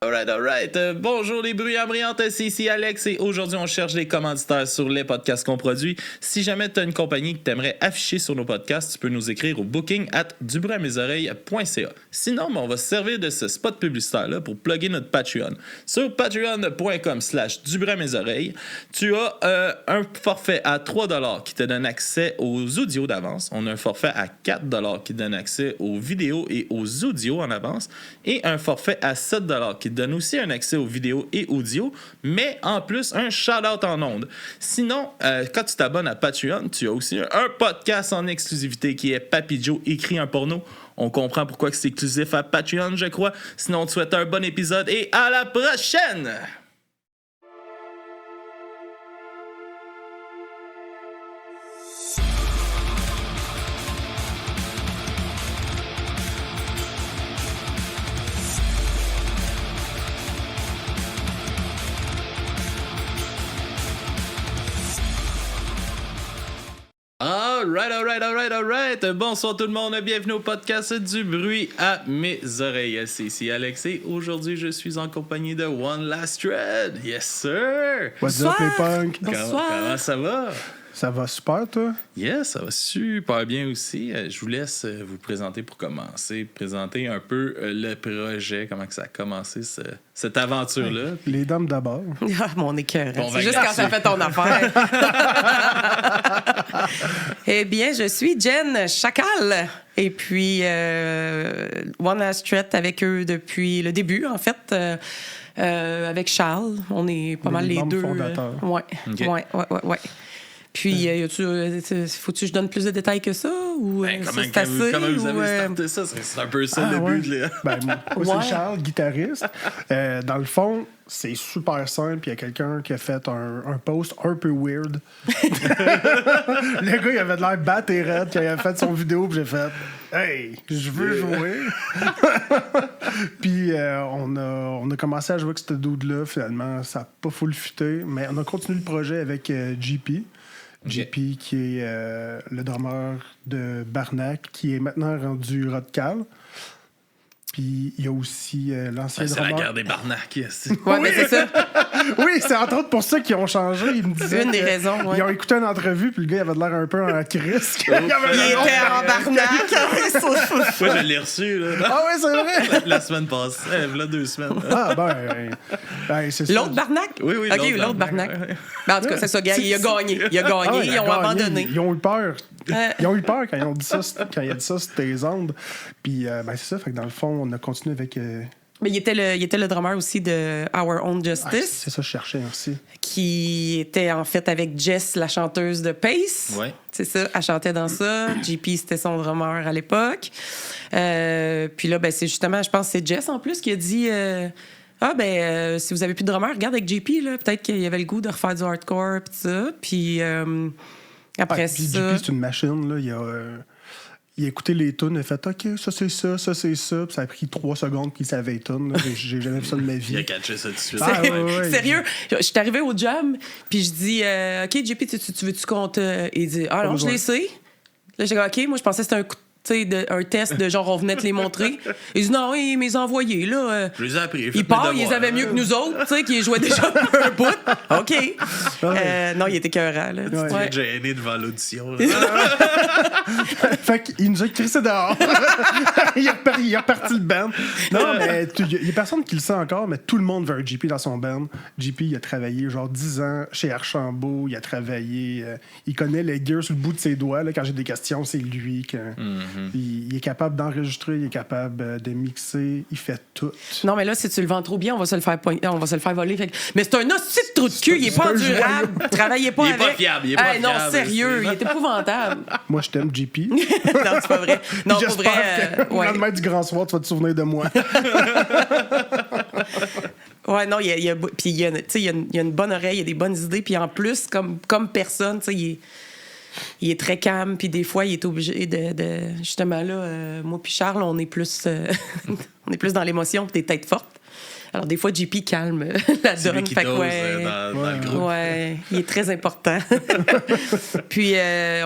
Alright. Bonjour les bruyants brillantes, c'est ici Alex et aujourd'hui on cherche des commanditaires sur les podcasts qu'on produit. Si jamais tu as une compagnie que tu aimerais afficher sur nos podcasts, tu peux nous écrire au booking@dubruitmesoreilles.ca. Sinon, on va se servir de ce spot publicitaire-là pour plugger notre Patreon. Sur patreon.com/dubruitmesoreilles, tu as un forfait à 3$ qui te donne accès aux audios d'avance. On a un forfait à 4$ qui te donne accès aux vidéos et aux audios en avance. Et un forfait à 7$ qui te donne aussi un accès aux vidéos et audio, mais en plus un shout-out en ondes. Sinon, quand tu t'abonnes à Patreon, tu as aussi un podcast en exclusivité qui est Papy Joe écrit un porno. On comprend pourquoi c'est exclusif à Patreon, je crois. Sinon, on te souhaite un bon épisode et à la prochaine! Alright. Bonsoir tout le monde, bienvenue au podcast du bruit à mes oreilles. C'est ici Alex et aujourd'hui je suis en compagnie de One Last Thread. Yes sir! What's up les punks? Comment ça va? Ça va super, toi? Yes, ça va super bien aussi. Je vous laisse vous présenter pour commencer. Présenter un peu le projet, comment que ça a commencé, cette aventure-là. Les dames d'abord. Ah, mon écœur. Bon, c'est juste quand ça fait ton affaire. Eh bien, je suis Jen Chacal. Et puis, One Last Thread avec eux depuis le début, en fait. Avec Charles, on est pas mal les deux. Fondateurs. Ouais. Okay. Ouais. Puis, faut-tu que je donne plus de détails que ça? Ou, Comment c'est assez, vous avez starté ça? C'est un peu ça le but. Là. Moi, Ouais. c'est Charles, guitariste. Dans le fond, c'est super simple. Il y a quelqu'un qui a fait un post un peu weird. Le gars, il avait de l'air batté et raide quand il a fait son vidéo. Puis j'ai fait « Hey, je veux jouer! » Puis on a commencé à jouer avec ce dude-là. Finalement, ça n'a pas full fité. Mais on a continué le projet avec JP. JP, qui est le drummer de Barnac, qui est maintenant rendu Rodcal. Puis il y a aussi l'ancien C'est drummer. la guerre des barnacs. Yes. Ouais, mais c'est ça. Oui, c'est entre autres pour ça qu'ils ont changé. Ils me disaient Une des raisons, ouais. Ils ont écouté une entrevue, puis le gars il avait de l'air un peu en crise. Il était en barnac. Moi, je l'ai reçu là, Ah oui, c'est vrai! la semaine passée. Là, 2 semaines. Ah c'est ça. L'autre barnac? Oui, OK, l'autre barnac. Ben, en tout cas, c'est ça, gars. Il a gagné. Ah ouais, Ils ont gagné. abandonné. Ils ont eu peur. Ils ont eu peur quand il a dit ça sur tes ondes. Puis, c'est ça. Fait que dans le fond, on a continué avec... Mais il était le drummer aussi de Our Own Justice, c'est ça que je cherchais aussi. qui était en fait avec Jess, la chanteuse de Pace. Ouais. C'est ça, elle chantait dans ça. JP, c'était son drummer à l'époque. Puis là, c'est justement, je pense que c'est Jess en plus qui a dit... si vous avez plus de drummer, regarde avec JP, là, peut-être qu'il y avait le goût de refaire du hardcore, pis ça. Puis après Puis ça... JP, c'est une machine, là. Il a écouté les tunes, il a fait « OK, ça, c'est ça. » Puis ça a pris 3 secondes qu'il savait les tunes. J'ai jamais vu ça de ma vie. Il a catché ça tout de suite. Ah, ouais. Sérieux, je suis arrivée au job, puis je dis OK, JP, tu veux-tu qu'on te. Il dit ah non, je les sais. Là, j'ai dit OK, moi, je pensais que c'était un test de genre, on venait te les montrer. Il dit non, il m'les a envoyés, là. Je les ai appris. Il part, ils les avaient mieux que nous autres, tu sais, qui jouaient déjà un bout. OK. Non, il était écœurant, là. Ouais. Ouais. J'ai gêné devant l'audition. là. Fait qu'il nous a crissé dehors. il a reparti le band. Non, mais il y a personne qui le sait encore, mais tout le monde veut un JP dans son band. JP, il a travaillé genre 10 ans chez Archambault. Il a travaillé... il connaît les gears sur le bout de ses doigts. Là, quand j'ai des questions, c'est lui. Il est capable d'enregistrer, il est capable de mixer. Il fait tout. Non, mais là, si tu le vends trop bien, on va se le faire voler. Fait que... Mais c'est un hostie de trou de cul. Il est pas endurable. Travaillez pas Il est avec. pas fiable, il est pas non, fiable, sérieux. c'est- Il est épouvantable. Moi, je t'aime, JP. Non, c'est pas vrai. Non, pour J'espère vrai. qu'au lendemain du grand soir, tu vas te souvenir de moi. Ouais, non, il y a une bonne oreille, il y a des bonnes idées. Puis en plus, comme personne, tu sais, il est très calme. Puis des fois, il est obligé de justement, là, moi puis Charles, on est plus dans l'émotion puis des têtes fortes. Alors, des fois, JP calme la C'est lui donne. qui Fait que, dose ouais, dans le groupe. ouais, il est très important. Puis,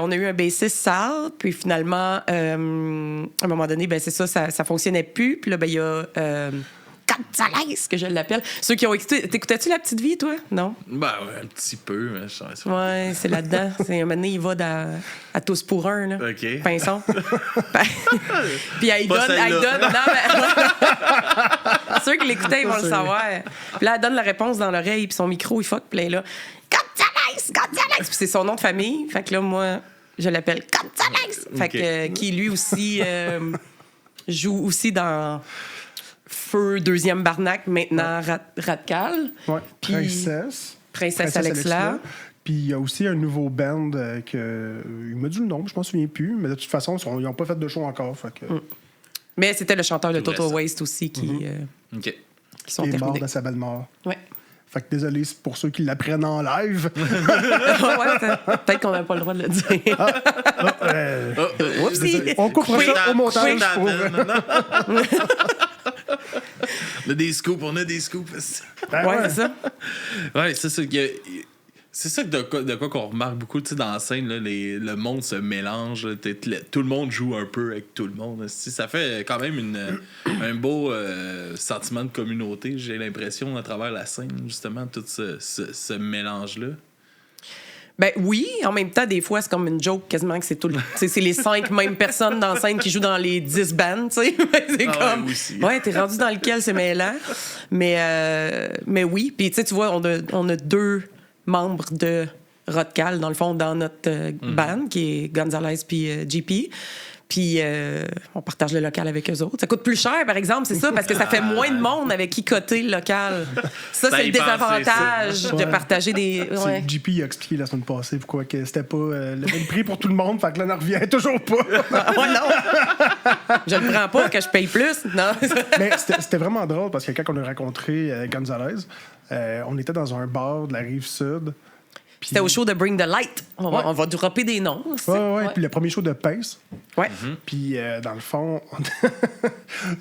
on a eu un bassiste, Sal. Puis, finalement, à un moment donné, ben, c'est ça fonctionnait plus. Puis là, ben, il y a Gonzalez, que je l'appelle. Ceux qui ont écouté... T'écoutais-tu La Petite Vie, toi? Non? Ben, ouais, un petit peu, mais je sais pas. Ouais, c'est là-dedans. C'est un moment donné, il va à tous pour un, là. OK. Pinson. Puis elle Pas donne... celle-là. Non, mais... Ceux qui l'écoutaient, ils vont le savoir. Puis là, elle donne la réponse dans l'oreille, puis son micro, il fuck, puis là, il est là, Gonzalez! Puis c'est son nom de famille. Fait que là, moi, je l'appelle Gonzalez! Fait que qui, lui aussi, joue aussi dans Feu, Deuxième Barnac, maintenant Radcal. Ouais. Puis Princesse Alexla. Puis il y a aussi un nouveau band il m'a dit le nom, je m'en souviens plus, mais de toute façon, ils n'ont pas fait de show encore. Fait que, Mais c'était le chanteur de Tout Total récent. Waste aussi qui OK. sont il est mort terminés. de sa belle mort. Ouais. Fait que désolé pour ceux qui l'apprennent en live. Ouais, peut-être qu'on n'a pas le droit de le dire. Oupsie! On coupera Quick, ça au montage. quick, Pour... On a des scoops, on a des scoops. Ben Ouais, c'est ça. Ouais, c'est ça. C'est ça de quoi qu'on remarque beaucoup, tu sais, dans la scène, là, le monde se mélange, là, tout le monde joue un peu avec tout le monde. Ça fait quand même un beau sentiment de communauté, j'ai l'impression, à travers la scène, justement, tout ce mélange-là. Ben oui, en même temps, des fois, c'est comme une joke quasiment que c'est tout c'est les 5 mêmes personnes dans la scène qui jouent dans les 10 bands, tu sais. C'est comme... Ouais, aussi. Ouais, t'es rendu dans lequel c'est mêlant. Mais oui, puis tu sais, tu vois, on a 2 membres de Rodcal, dans le fond, dans notre band, qui est Gonzalez puis JP. Puis on partage le local avec eux autres. Ça coûte plus cher, par exemple, c'est ça, parce que ça fait moins de monde avec qui coter le local. Ça, c'est le désavantage de partager des... Ouais. JP il a expliqué la semaine passée pourquoi que c'était pas le même prix pour tout le monde, fait que là, on en revient toujours pas. Ouais, non. Je le prends pas, que je paye plus. Non. Mais c'était vraiment drôle parce que quand on a rencontré Gonzalez, on était dans un bar de la Rive-Sud. C'était au show de Bring the Light. On va dropper des noms. Aussi. Ouais. Puis le premier show de Pace. Ouais. Puis dans le fond,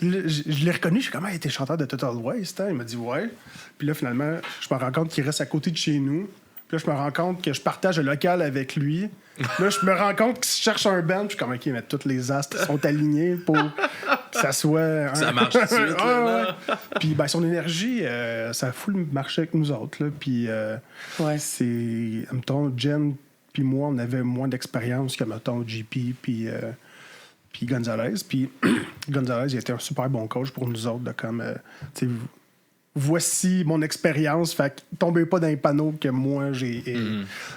je l'ai reconnu. Je suis comme, il était chanteur de Total Waste. Hein? Il m'a dit, ouais. Puis là, finalement, je me rends compte qu'il reste à côté de chez nous. Puis là, je me rends compte que je partage le local avec lui. Là, je me rends compte qu'il cherche un band. Puis je suis comme, OK, mais tous les astres sont alignés pour que ça soit... Ça marche tout de suite. Là. Puis ben, son énergie, ça a full marché avec nous autres. Là. Puis c'est... Mettons, Jen puis moi, on avait moins d'expérience que, mettons, JP puis Gonzalez. Puis Gonzalez, il était un super bon coach pour nous autres. De comme, tu sais, voici mon expérience. Fait que tombez pas dans les panneaux que moi j'ai.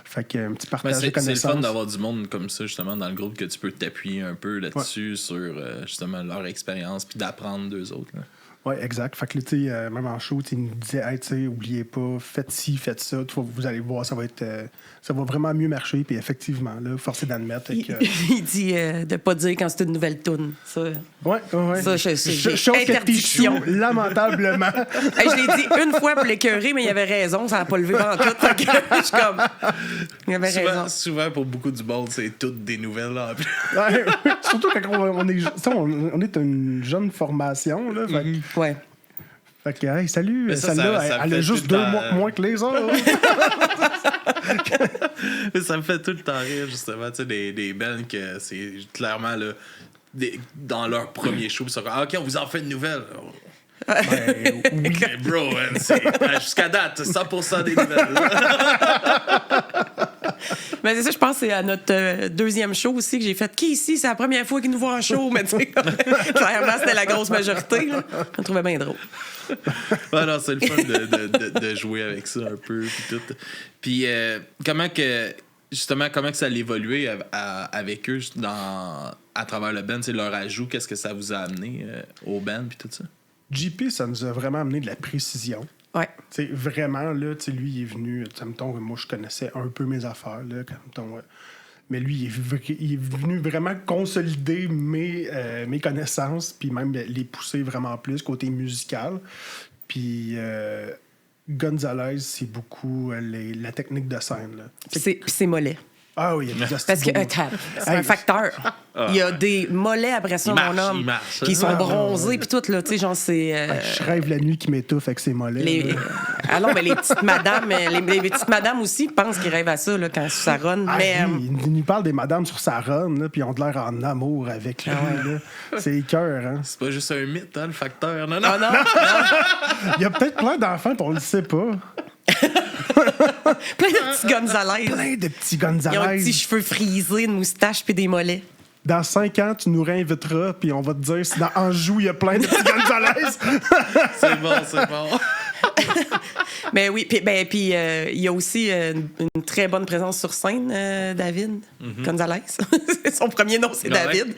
Fait que un petit partage de connaissances. C'est le fun d'avoir du monde comme ça, justement, dans le groupe, que tu peux t'appuyer un peu là-dessus sur justement leur expérience puis d'apprendre d'eux autres. Là. Oui, exact. Fait que, tu sais, même en show, il nous disait, hey, tu sais, oubliez pas, faites ci, faites ça. Vous allez voir, ça va vraiment mieux marcher. Puis effectivement, là, forcé d'admettre que. Il dit de pas dire quand c'est une nouvelle toune. Ça, ouais. Ça, j'ai chose que interdiction. t'échoues lamentablement. Hey, je l'ai dit une fois pour l'écœurer, mais il avait raison, ça n'a pas levé en tout. Fait que je suis comme. Il avait raison. Souvent, pour beaucoup du monde, c'est toutes des nouvelles. Là. Ouais, surtout quand on est une jeune formation. Là, Ouais. Fait que, hey, salut, Mais ça, celle-là, elle a juste 2 mois moins que les autres. Ça me fait tout le temps rire, justement, tu sais, des bands que c'est clairement, là, dans leur premier show, ils sont comme, ah, OK, on vous en fait une nouvelle. Ben, oui. Mais bro, man, jusqu'à date, 100% des nouvelles. Mais c'est ça, je pense que c'est à notre deuxième show aussi que j'ai fait. Qui ici, c'est la première fois qu'il nous voit en show? Mais tu sais, clairement, c'était la grosse majorité. Là. On le trouvait bien drôle. Ouais, non, c'est le fun de jouer avec ça un peu. Puis tout. Puis comment que ça a évolué avec eux à travers le band, leur ajout, qu'est-ce que ça vous a amené au band puis tout ça? JP, ça nous a vraiment amené de la précision. Ouais. T'sais, vraiment, là, lui, il est venu... Mettons, moi, je connaissais un peu mes affaires, là, mais lui, il est venu vraiment consolider mes connaissances, puis même les pousser vraiment plus côté musical. Puis Gonzalez, c'est beaucoup la technique de scène. Là. Puis c'est mollet. Ah oui, il y a des Parce que beaux. c'est un facteur. Il y a des mollets après ça, Il marche, mon homme. il marche. Qui sont bronzés, puis tout, là. Tu sais, genre, c'est. Je rêve la nuit qui m'étouffe avec ses mollets. Les... là. Ah non, mais les petites madames, les petites madames aussi pensent qu'ils rêvent à ça là, quand ça run. Ah mais oui, il nous parle des madames sur sa run, là, puis ils ont de l'air en amour avec lui. Là. C'est écœur, hein? C'est pas juste un mythe, hein, le facteur. Non, non. ah non, Il y a peut-être plein d'enfants, puis on le sait pas. plein de petits Gonzalez. Plein de petits Ils ont des petits Gonzalez. cheveux frisés, une moustache puis des mollets. Dans 5 ans, tu nous réinviteras, puis on va te dire si dans Anjou, il y a plein de petits Gonzalez. C'est bon, c'est bon. Mais oui, puis il y a aussi une très bonne présence sur scène, David Gonzalez. Son premier nom, c'est Ouais. David.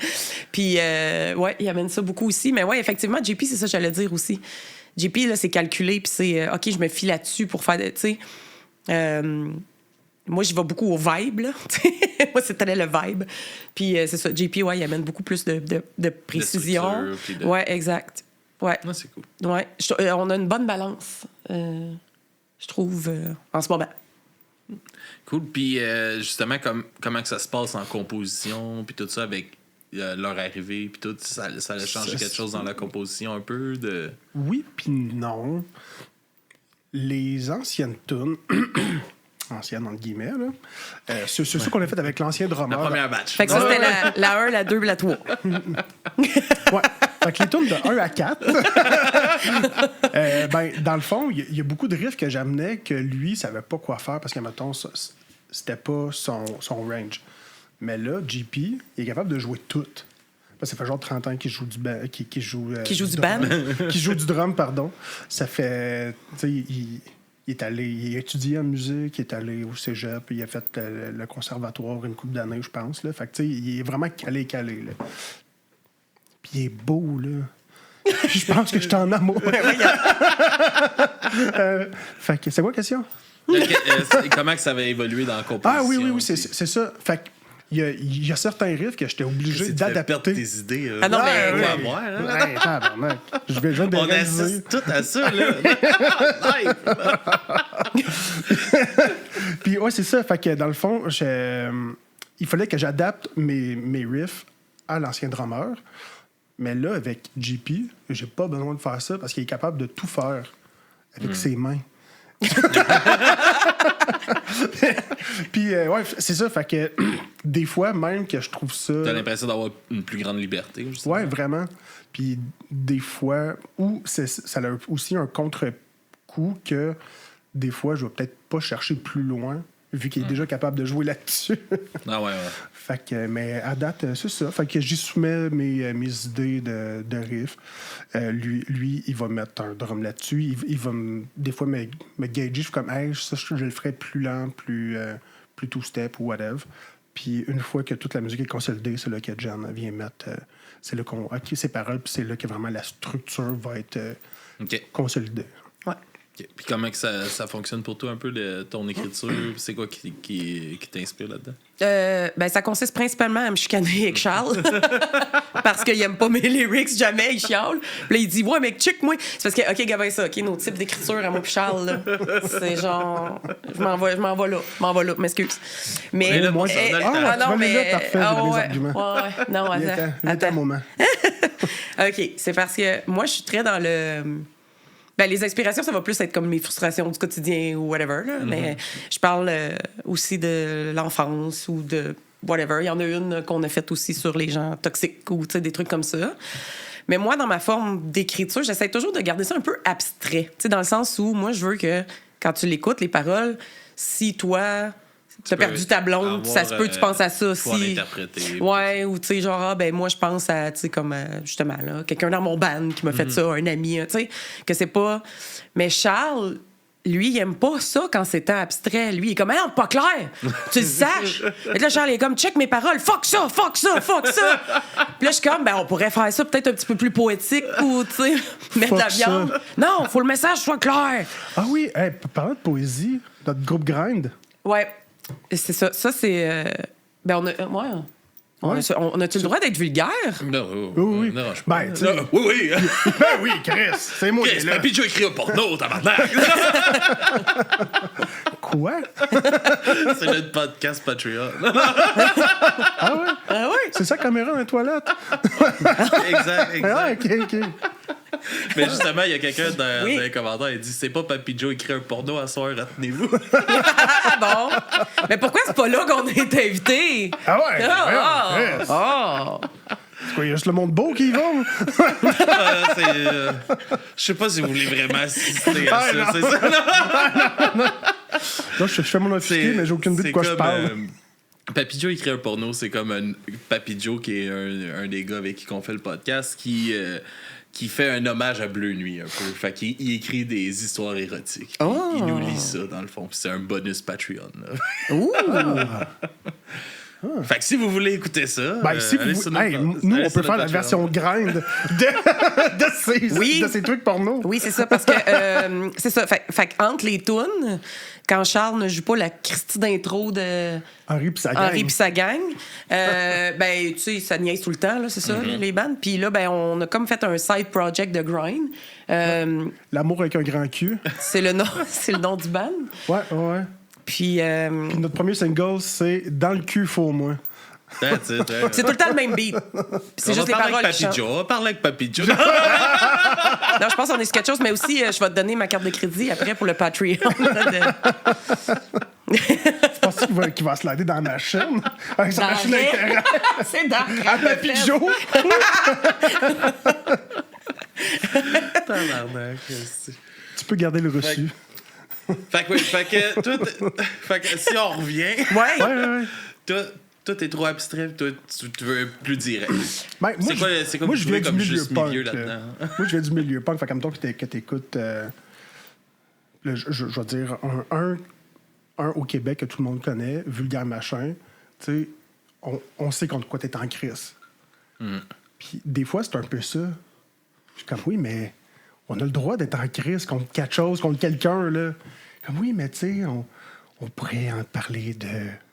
Puis, ouais, il amène ça beaucoup aussi. Mais ouais, effectivement, JP, c'est ça que j'allais dire aussi. JP, là, c'est calculé, puis c'est OK, je me fie là-dessus pour faire, tu sais. Moi, j'y vais beaucoup au vibe, là. Moi, c'était le vibe. Puis c'est ça, JP, ouais, il amène beaucoup plus de précision. structure, puis de- Ouais, exact. Ouais. Non, c'est cool. Ouais. On a une bonne balance, je trouve, en ce moment. Cool. Puis, justement, comment que ça se passe en composition, puis tout ça, avec leur arrivée, puis tout, ça a changé quelque chose dans la composition un peu de... Oui, puis non. Les anciennes tunes, anciennes entre guillemets, là, c'est ça qu'on a fait avec l'ancien La drummer. première batch. Fait que ça, c'était la 1, la 2, la 3. Ouais. Fait que les tunes de 1 à 4, ben, dans le fond, il y a beaucoup de riffs que j'amenais que lui, savait pas quoi faire parce que, mettons, c'était pas son range. Mais là, JP, il est capable de jouer tout. Ça fait genre 30 ans qu'il joue du qui joue du drum. band? Qui joue du drum, pardon. Ça fait... Tu sais, il a étudié en musique, il est allé au cégep, il a fait le conservatoire une couple d'années, je pense. Là. Fait que, tu sais, il est vraiment calé. Là. Puis il est beau, là. Puis je pense que je suis en amour. Fait que c'est quoi la question? Comment que ça va évoluer dans la composition? Ah oui, puis- c'est ça. Fait que il y a certains riffs que j'étais obligé C'est de perdre d'adapter. tes idées. Ah non, mais- on va ouais. voir, hein? Ouais, tabarnak. Je vais de On réaliser. assiste tout à ça, là. Live. Puis ouais, c'est ça. Fait que dans le fond, il fallait que j'adapte mes riffs à l'ancien drummer. Mais là, avec JP, j'ai pas besoin de faire ça parce qu'il est capable de tout faire avec ses mains. Puis ouais, c'est ça. Fait que des fois, même que je trouve ça. T'as l'impression d'avoir une plus grande liberté, justement. Ouais, vraiment. Puis des fois, ça a aussi un contre-coup que des fois, je vais peut-être pas chercher plus loin, vu qu'il est déjà capable de jouer là-dessus. Ah ouais. Fait que, mais à date, c'est ça. Fait que j'y soumets mes idées de riff. Lui, il va mettre un drum là-dessus. Il va des fois me gager. Je suis comme, hey, ça, je le ferais plus lent, plus two-step ou whatever. Puis une fois que toute la musique est consolidée, c'est là que Jen vient mettre. C'est là qu'on a ses paroles, puis c'est là que vraiment la structure va être OK. consolidée. Ouais. OK. Puis comment que ça fonctionne pour toi un peu, ton écriture? C'est quoi qui t'inspire là-dedans? Ben, ça consiste principalement à me chicaner avec Charles. Parce qu'il aime pas mes lyrics, jamais, il chiale. Puis là, il dit, ouais, mec, check-moi. C'est parce que, OK, Gabin, ça, OK, nos types d'écriture à moi puis Charles, là, c'est genre, je m'en vais là, m'excuse. Mais là, moi, ça, on a le temps. tu vas les là, parfait, j'ai des arguments. Ouais. Non, Il est attends. un moment. OK, c'est parce que moi, je suis très dans le... Ben, les inspirations, ça va plus être comme mes frustrations du quotidien ou whatever, là. Mais je parle aussi de l'enfance ou de whatever. Il y en a une qu'on a faite aussi sur les gens toxiques ou des trucs comme ça. Mais moi, dans ma forme d'écriture, j'essaie toujours de garder ça un peu abstrait. Dans le sens où moi, je veux que quand tu l'écoutes, les paroles, si toi... Tu as perdu ta blonde, ça se peut, tu penses à ça faut aussi. l'interpréter. Ouais, ou tu sais, genre, ben moi, je pense à, tu sais, comme, justement, là, quelqu'un dans mon band qui m'a fait ça, un ami, tu sais, que c'est pas. Mais Charles, lui, il aime pas ça quand c'est tant abstrait. Lui, il est comme, non, pas clair, tu le saches. Et là, Charles, il est comme, check mes paroles, fuck ça. Puis là, je suis comme, ben, on pourrait faire ça peut-être un petit peu plus poétique ou, tu sais, mettre de la Fuck ça. viande. Non, faut le message soit clair. Ah oui, hey, parlant de poésie, notre groupe Grind. Ouais. C'est ça. Ça, c'est. Ben, on a. Ouais. On a-tu le droit d'être vulgaire? Non, Oui. non, je Ben, tu sais. Oui. Ben oui, Chris, c'est moi qui est Qu'est-ce là. que j'ai écrit un porno, tabarnak? Quoi? C'est le podcast Patreon. Ah ouais? Ah ouais? C'est ça, caméra dans les toilettes? exact. Ah, OK. Mais justement, il y a quelqu'un dans Oui. les commentaires, il dit c'est pas Papy Joe écrit un porno à soir, retenez-vous. Ah bon? Mais pourquoi c'est pas là qu'on est invité? Ah ouais? Ah, voyons, Chris. ah. C'est quoi, il y a juste le monde beau qui y va? Je sais pas si vous voulez vraiment assister à Ah, ça. non. C'est ça, non? Là, je fais mon officier, mais j'ai aucune idée de quoi je parle. Papy Joe écrit un porno, c'est comme un Papy Joe qui est un des gars avec qui on fait le podcast qui fait un hommage à Bleu Nuit un peu. Fait qu'il il écrit des histoires érotiques. Puis Oh. Il nous lit ça dans le fond. Puis c'est un bonus Patreon. Là. Ouh. Fait que si vous voulez écouter ça, Ben, si allez vous, sur hey, notre- nous, allez on sur peut faire notre la version grind Oui. de ces trucs porno. Oui, c'est ça, parce que c'est ça. Fait entre les tunes, quand Charles ne joue pas la Christie d'intro de Henri pis sa gang. Henri pis sa gang, ben, tu sais, ça niaise tout le temps, là, c'est ça, là, les bandes. Puis là, ben, on a comme fait un side project de grind. L'amour avec un grand cul. C'est le nom, c'est le nom du band. Ouais. Puis Puis notre premier single, c'est Dans le cul, faut au moins. That's it, ouais. c'est tout le temps le même beat. Puis c'est On juste les va parler paroles avec qui Papy changent. Joe. On va parler avec Papy Joe. Non, je pense qu'on est sur quelque chose, mais aussi, je vais te donner ma carte de crédit après pour le Patreon. Je pense qu'il va se lader dans ma chaîne. Avec sa machine à éclairage. C'est dans À Papy Joe. Tabarnak, c'est- Tu peux garder le reçu. Fait que si on revient, Ouais. Ouais. toi t'es trop abstrait, toi tu veux plus direct. Ben, C'est quoi moi, que je tu viens veux du comme milieu juste punk. milieu là-dedans? Moi, je viens du milieu punk. Fait comme toi que t'écoutes, je vais dire, un au Québec que tout le monde connaît, Vulgaire Machin. Tu sais, on sait contre quoi t'es en crise. Puis des fois, c'est un peu ça. Je suis comme, oui, mais on a le droit d'être en crise contre quelque chose, contre quelqu'un, là. Comme, oui, mais tu sais, on pourrait en parler de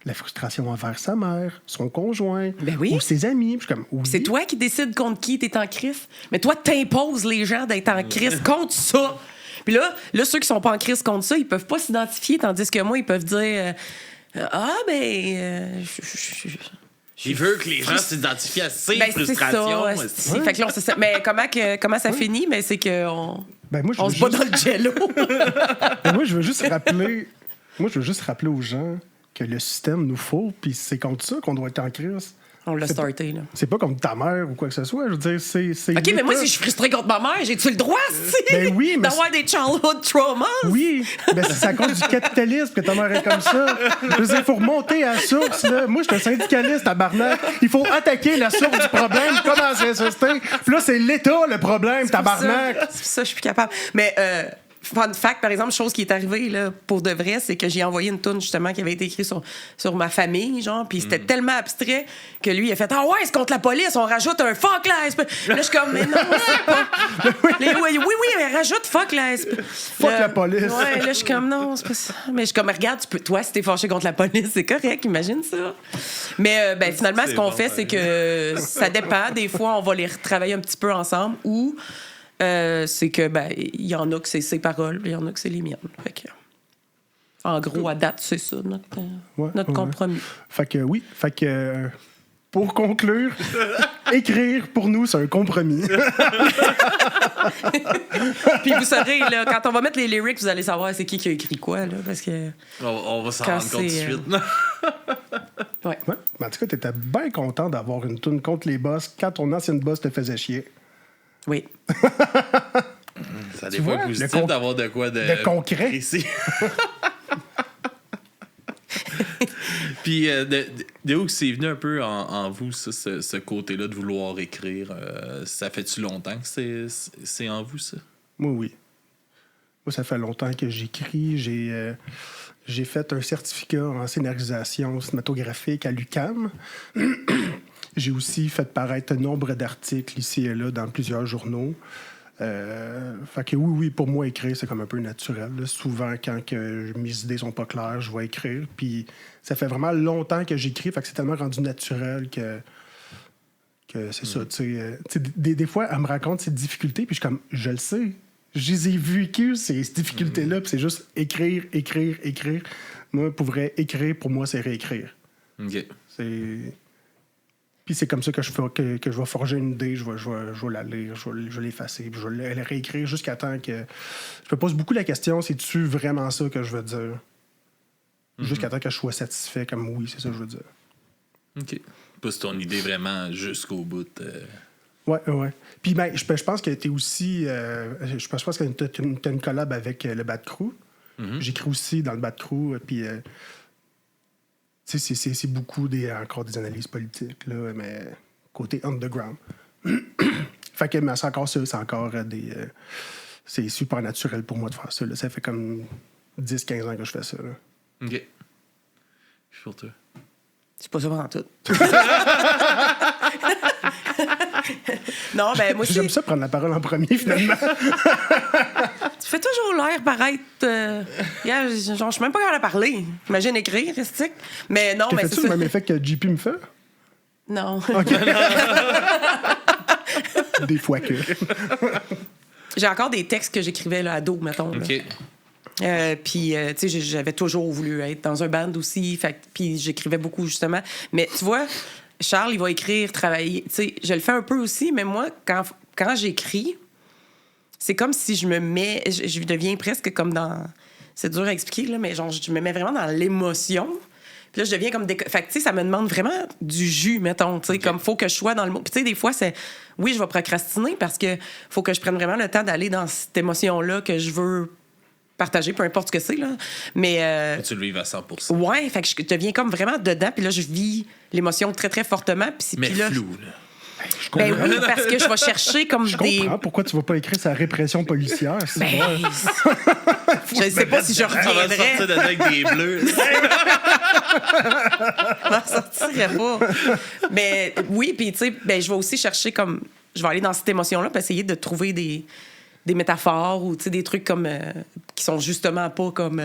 la frustration envers sa mère, son conjoint, Ben oui. ou ses amis. Puis je suis comme, oui. C'est toi qui décides contre qui t'es en crise. Mais toi, t'imposes les gens d'être en crise contre ça. Puis là, ceux qui sont pas en crise contre ça, ils peuvent pas s'identifier, tandis que moi, ils peuvent dire Il veut que les gens s'identifient à ses ben, c'est frustrations. ça. esti. Fait que là, on sait ça. Mais comment ça finit? Mais c'est qu'on Ben, moi, je on veux se bat juste- dans le jello. Mais moi, je veux juste rappeler aux gens que le système nous faut, puis c'est contre ça qu'on doit être en crise. On l'a C'est starté, là. C'est pas contre ta mère ou quoi que ce soit. Je veux dire, c'est OK, mais moi, l'État. si je suis frustrée contre ma mère, j'ai-tu le droit, si? Ben oui, mais d'avoir des childhood traumas? Oui, ben c'est à cause du capitalisme que ta mère est comme ça. Je veux dire, il faut remonter à la source. Là. Moi, je suis un syndicaliste, tabarnak. Il faut attaquer la source du problème, comme en CSST. Puis là, c'est l'État le problème, tabarnak. C'est pour ça que je suis plus capable. Mais fun fact, par exemple, chose qui est arrivée là, pour de vrai, c'est que j'ai envoyé une toune justement qui avait été écrite sur ma famille, genre, puis c'était tellement abstrait que lui, il a fait « Ah ouais, c'est contre la police, on rajoute un fuck la SP. » Là, je suis comme « Mais non, c'est pas... » Oui, mais rajoute fuck la SP. Fuck la police. Ouais, là, je suis comme « Non, c'est pas ça. » Mais je suis comme « Regarde, toi, si t'es fâché contre la police, c'est correct, imagine ça. » Mais ben, finalement, ce qu'on fait, c'est que ça dépend. Des fois, on va les retravailler un petit peu ensemble ou... c'est que ben il y en a que c'est ses paroles, il y en a que c'est les miennes. Fait que, en gros, à date, c'est ça notre compromis. Fait que oui, pour conclure, écrire pour nous, c'est un compromis. Puis vous saurez, là, quand on va mettre les lyrics, vous allez savoir c'est qui a écrit quoi, là, parce que... On va s'en Quand rendre compte tout de c'est, suite. Ouais. Ouais. Mais en tout cas, t'étais bien content d'avoir une toune contre les boss quand ton ancienne boss te faisait chier. Oui. Ça Tu des fois vois, positif le con- d'avoir de quoi de concret. précis. Puis de où que c'est venu un peu en vous, ça, ce côté-là de vouloir écrire? Ça fait-tu longtemps que c'est en vous, ça? Moi, oui. Moi, ça fait longtemps que j'écris. J'ai fait un certificat en scénarisation cinématographique à l'UQAM. J'ai aussi fait paraître nombre d'articles ici et là dans plusieurs journaux. Fait que oui, pour moi, écrire, c'est comme un peu naturel. Là. Souvent, quand que mes idées sont pas claires, je vais écrire. Puis ça fait vraiment longtemps que j'écris, fait que c'est tellement rendu naturel que c'est ça. Tu sais, des fois, elle me raconte ses difficultés, puis je suis comme, je le sais. Je les ai vécues, ces difficultés-là, puis c'est juste écrire. Moi, pour vrai, écrire, pour moi, c'est réécrire. OK. Puis c'est comme ça que je vais forger une idée, je vais la lire, je vais l'effacer, puis je vais la réécrire jusqu'à temps que... Je me pose beaucoup la question, c'est-tu vraiment ça que je veux dire? Jusqu'à temps que je sois satisfait, comme oui, c'est ça que je veux dire. OK. Pousse ton idée vraiment jusqu'au bout. Ouais. Puis ben, je pense que t'es aussi... je pense que t'as une collab avec le Bad Crew. J'écris aussi dans le Bad Crew, puis... tu sais, c'est beaucoup encore des analyses politiques, là, mais côté underground. Fait que mais c'est encore ça, c'est encore c'est super naturel pour moi de faire ça. Là. Ça fait comme 10-15 ans que je fais ça. Là. OK. Je suis pour toi. C'est pas ça pendant tout. Non, ben moi aussi. J'aime ça prendre la parole en premier, finalement. Tu fais toujours l'air paraître. Genre, je suis même pas capable de parler. Imagine écrire, restique. Mais non, mais c'est fais-tu ça. le même effet que JP me fait? Non. OK. Des fois que. J'ai encore des textes que j'écrivais là, ado, mettons. Là. OK. Puis, tu sais, j'avais toujours voulu être dans un band aussi. Puis, j'écrivais beaucoup, justement. Mais tu vois, Charles, il va écrire, travailler. Tu sais, je le fais un peu aussi, mais moi, quand j'écris, c'est comme si je me mets... Je deviens presque comme dans... C'est dur à expliquer, là, mais genre, je me mets vraiment dans l'émotion. Puis là, je deviens comme... Fait que, tu sais, ça me demande vraiment du jus, mettons. Tu sais, comme faut que je sois dans le... Puis, tu sais, des fois, c'est... Oui, je vais procrastiner parce que faut que je prenne vraiment le temps d'aller dans cette émotion-là que je veux partager, peu importe ce que c'est, là. Mais... Tu le vives à 100%. Ouais, fait que je deviens comme vraiment dedans, puis là, je vis l'émotion très, très fortement. Mais puis là, flou, là. Ben oui, parce que je vais chercher comme Je des... comprends pourquoi tu vas pas écrire sa répression policière. C'est Ben, vrai. je sais pas si je Ça va reviendrais. sortir de là avec des bleus. Je m'en sortirais pas. Mais oui, puis tu sais, ben, je vais aussi chercher comme... Je vais aller dans cette émotion-là pour essayer de trouver des métaphores ou, tu sais, des trucs comme... qui sont justement pas comme...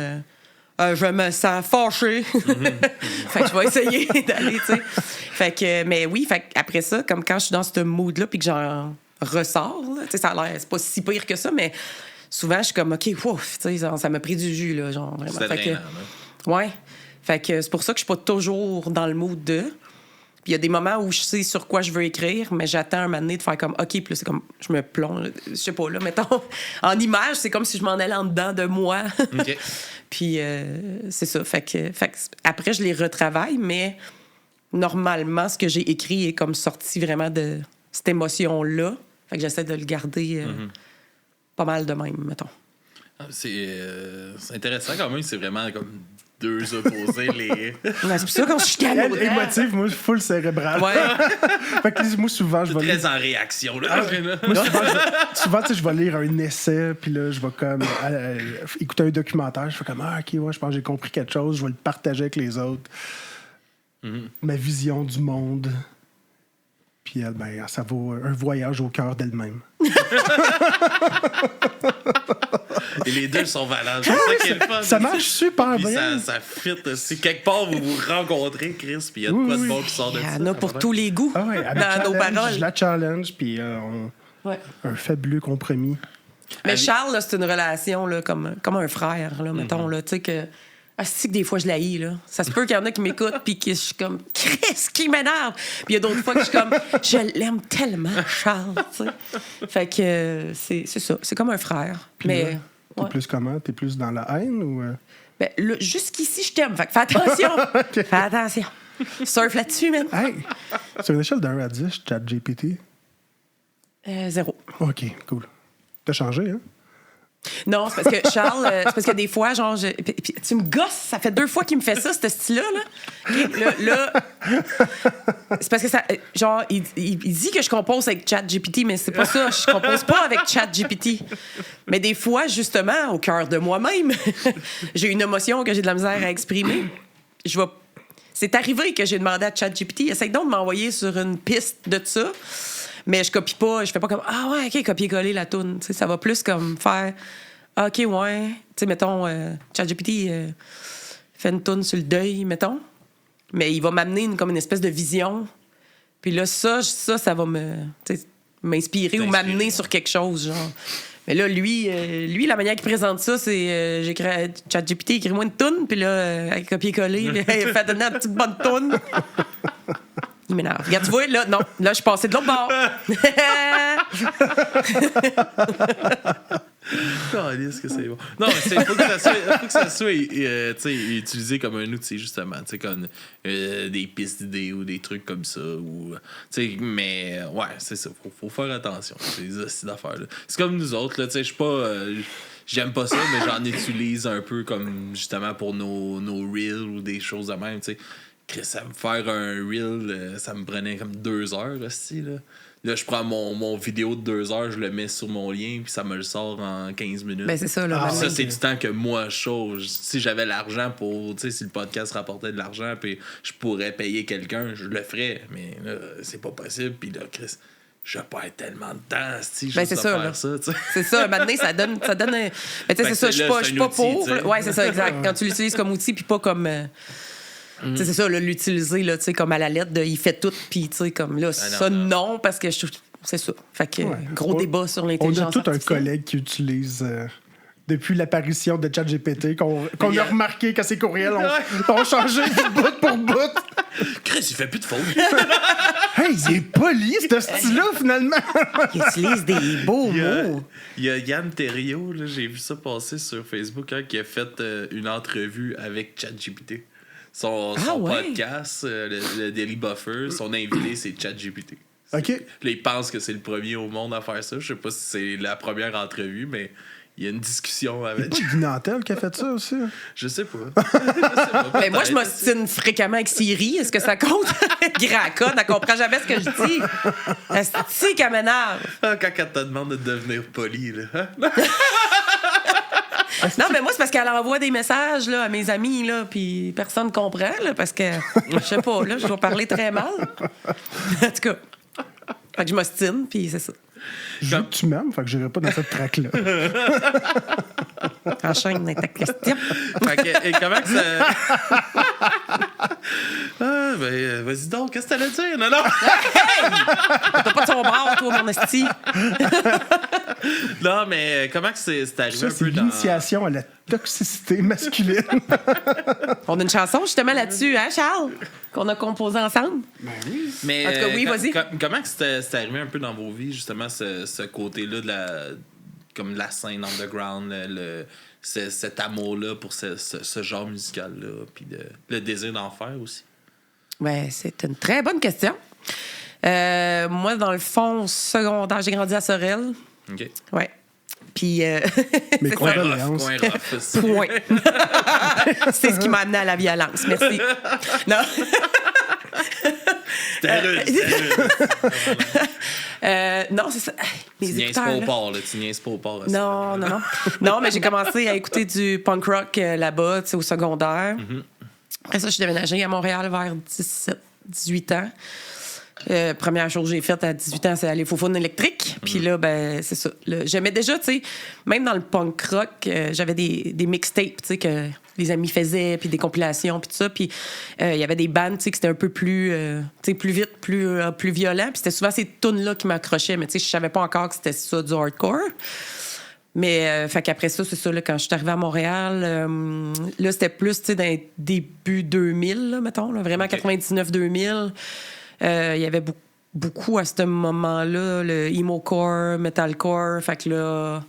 je me sens fâchée. Fait que je vais essayer d'aller, tu sais. Fait que... Mais oui, fait après ça, comme quand je suis dans ce mood-là puis que j'en ressors, là, tu sais, ça a l'air... C'est pas si pire que ça, mais souvent, je suis comme, OK, ouf, tu sais, ça m'a pris du jus, là, genre, vraiment. C'est Fait que... drainant, là. Ouais. Fait que c'est pour ça que je suis pas toujours dans le mood de... Puis il y a des moments où je sais sur quoi je veux écrire, mais j'attends un moment donné de faire comme, OK, puis là, c'est comme, je me plonge, je sais pas, là, mettons, en image, c'est comme si je m'en allais en dedans de moi. OK. Puis c'est ça. Fait que après, je les retravaille, mais normalement, ce que j'ai écrit est comme sorti vraiment de cette émotion-là. Fait que j'essaie de le garder pas mal de même, mettons. C'est intéressant quand même, c'est vraiment comme deux opposés. Ouais, c'est pour ça qu'on se chicane Elle, autant. émotive, moi, full cérébral. Ouais. Fait que moi, souvent, je vais Très en réaction, là. Moi, souvent, tu sais, je vais lire un essai, puis là, je vais comme écouter un documentaire. Je fais comme, OK, ouais, je pense que j'ai compris quelque chose. Je vais le partager avec les autres. Ma vision du monde. Puis elle, ben, ça vaut un voyage au cœur d'elle-même. Et les deux sont valables. C'est ça qui est le fun. Ça marche super Puis bien. ça fit. Si quelque part vous vous rencontrez, Chris, puis il y a de quoi de bon qui sort de Il y ça. en a pour tous les goûts Ah ouais, dans nos paroles. Je la challenge, puis Ouais. un fabuleux compromis. Mais Charles, là, c'est une relation là, comme un frère, là, mettons. Là, tu sais que... Ah, c'est que des fois, je l'haïs, là. Ça se peut qu'il y en a qui m'écoutent puis que je suis comme « Chris, qui m'énerve! » Puis il y a d'autres fois que je suis comme « Je l'aime tellement, Charles! » tu sais. Fait que c'est ça. C'est comme un frère. Puis Mais... là, t'es plus comment? T'es plus dans la haine ou... Ben, là, jusqu'ici, je t'aime. Fait que fais attention! OK. Fais attention! Surf là-dessus, man! Hey! Sur une échelle de 1 à 10, ChatGPT? 0. OK. OK, cool. T'as changé, hein? Non, c'est parce que Charles, c'est parce que des fois, genre, puis tu me gosses, ça fait 2 fois qu'il me fait ça, ce style-là. Là. OK, là c'est parce que ça, genre, il dit que je compose avec ChatGPT, mais c'est pas ça. Je compose pas avec ChatGPT. Mais des fois, justement, au cœur de moi-même, j'ai une émotion que j'ai de la misère à exprimer. C'est arrivé que j'ai demandé à ChatGPT, essaye donc de m'envoyer sur une piste de ça. Mais je copie pas, je fais pas comme ah ouais, OK, copier-coller la toune. Ça va plus comme faire ah, OK, ouais. Tu sais, mettons, ChatGPT fait une toune sur le deuil, mettons. Mais il va m'amener comme une espèce de vision. Puis là, ça va m'inspirer ou m'amener sur quelque chose, genre. Mais là, lui, la manière qu'il présente ça, c'est j'ai créé ChatGPT, écris-moi une toune, puis là, avec copier-coller, puis il fait donner une petite bonne toune. Il m'énerve. Regarde, tu vois, là, non, là, je suis passé de l'autre bord. Est-ce que c'est bon? Non, il faut que ça soit utilisé comme un outil, justement. Comme des pistes d'idées ou des trucs comme ça. Mais ouais, c'est ça. Faut faire attention. C'est d'affaires-là. C'est comme nous autres. Je suis pas. J'aime pas ça, mais j'en utilise un peu comme justement pour nos reels ou des choses de même. Ça me faire un reel, ça me prenait comme 2 heures aussi, là. Là, je prends mon vidéo de 2 heures, je le mets sur mon lien, puis ça me le sort en 15 minutes. Ben, c'est ça, là. Ça, c'est du temps que moi, je chose. Si j'avais l'argent pour, si le podcast rapportait de l'argent, puis je pourrais payer quelqu'un, je le ferais. Mais là, c'est pas possible. Puis là, Chris, je perds tellement de temps, juste c'est ça, faire ça, tu sais. C'est ça, maintenant, ça donne mais tu sais, c'est ça, je suis pas pour. Ouais, c'est ça, exact. Quand tu l'utilises comme outil, puis pas comme... C'est ça, là, l'utiliser là, comme à la lettre, il fait tout, puis comme là, non, parce que je trouve. C'est ça. Fait que gros débat sur l'intelligence artificielle. On a tout un collègue qui utilise. Depuis l'apparition de ChatGPT, qu'on a remarqué que ses courriels ont changé bout pour bout. Chris, il fait plus de fautes. Hey, il est poli, ce style-là, finalement. Il utilise des beaux mots. Il y a Yann Terriot, là, j'ai vu ça passer sur Facebook, qui a fait une entrevue avec ChatGPT. Son podcast, le Daily Buffer, son invité, c'est ChatGPT. OK. Là, il pense que c'est le premier au monde à faire ça. Je sais pas si c'est la première entrevue, mais il y a une discussion avec... C'est Guy Nantel qui a fait ça aussi. Je sais pas. Mais moi, je m'ostine fréquemment avec Siri. Est-ce que ça compte? Gracon, elle comprend jamais ce que je dis. C'est qu'elle m'énerve. Quand elle te demande de devenir poli, là. Non, mais moi, c'est parce qu'elle envoie des messages là, à mes amis, là, puis personne ne comprend, là, parce que, je sais pas, là, je dois parler très mal. En tout cas, fait que je m'ostine, puis c'est ça. Je veux que tu m'aimes, fait que j'irai pas dans cette traque-là. Enchaîne dans ta question. Fait que, et comment que ça... ben, vas-y donc, qu'est-ce que t'allais dire? Non! Hey! T'as pas de son bras, toi, mon esti. Non, mais comment que c'est arrivé Ça, un c'est peu dans... l'initiation à la toxicité masculine. On a une chanson, justement, là-dessus, hein, Charles? Qu'on a composé ensemble. Ben oui. Mais, en tout cas, oui, vas-y. Comment que c'est arrivé un peu dans vos vies, justement, ce côté-là de la scène underground, cet amour-là pour ce genre musical-là, puis le désir d'en faire aussi? Ben, c'est une très bonne question. Moi, dans le fond, secondaire, j'ai grandi à Sorel. OK. Ouais. Puis. Mais Coin condoléances. rough. Point. C'est ce qui m'a amené à la violence. Merci. Non. C'était rude. Non, c'est ça. Tu niaises pas au port, là. Tu niaises pas au port. Non. Non, mais j'ai commencé à écouter du punk rock là-bas, tu sais, au secondaire. Mm-hmm. Après ça, je suis déménagée à Montréal vers 18 ans. Première chose que j'ai faite à 18 ans, c'est aller au faune électrique. Puis là, ben, c'est ça. Là, j'aimais déjà, tu sais, même dans le punk rock, j'avais des mixtapes, tu sais, que les amis faisaient, puis des compilations, puis tout ça. Puis il y avait des bands, tu sais, qui étaient un peu plus, tu sais, plus vite, plus violent. Puis c'était souvent ces tunes-là qui m'accrochaient. Mais tu sais, je savais pas encore que c'était ça, du hardcore. Mais, fait qu'après ça, c'est ça, là, quand je suis arrivée à Montréal, là, c'était plus, tu sais, dans les débuts 2000, là, mettons, là, vraiment 99-2000. Il y avait beaucoup à ce moment-là, le emo-core, metalcore, fait que là...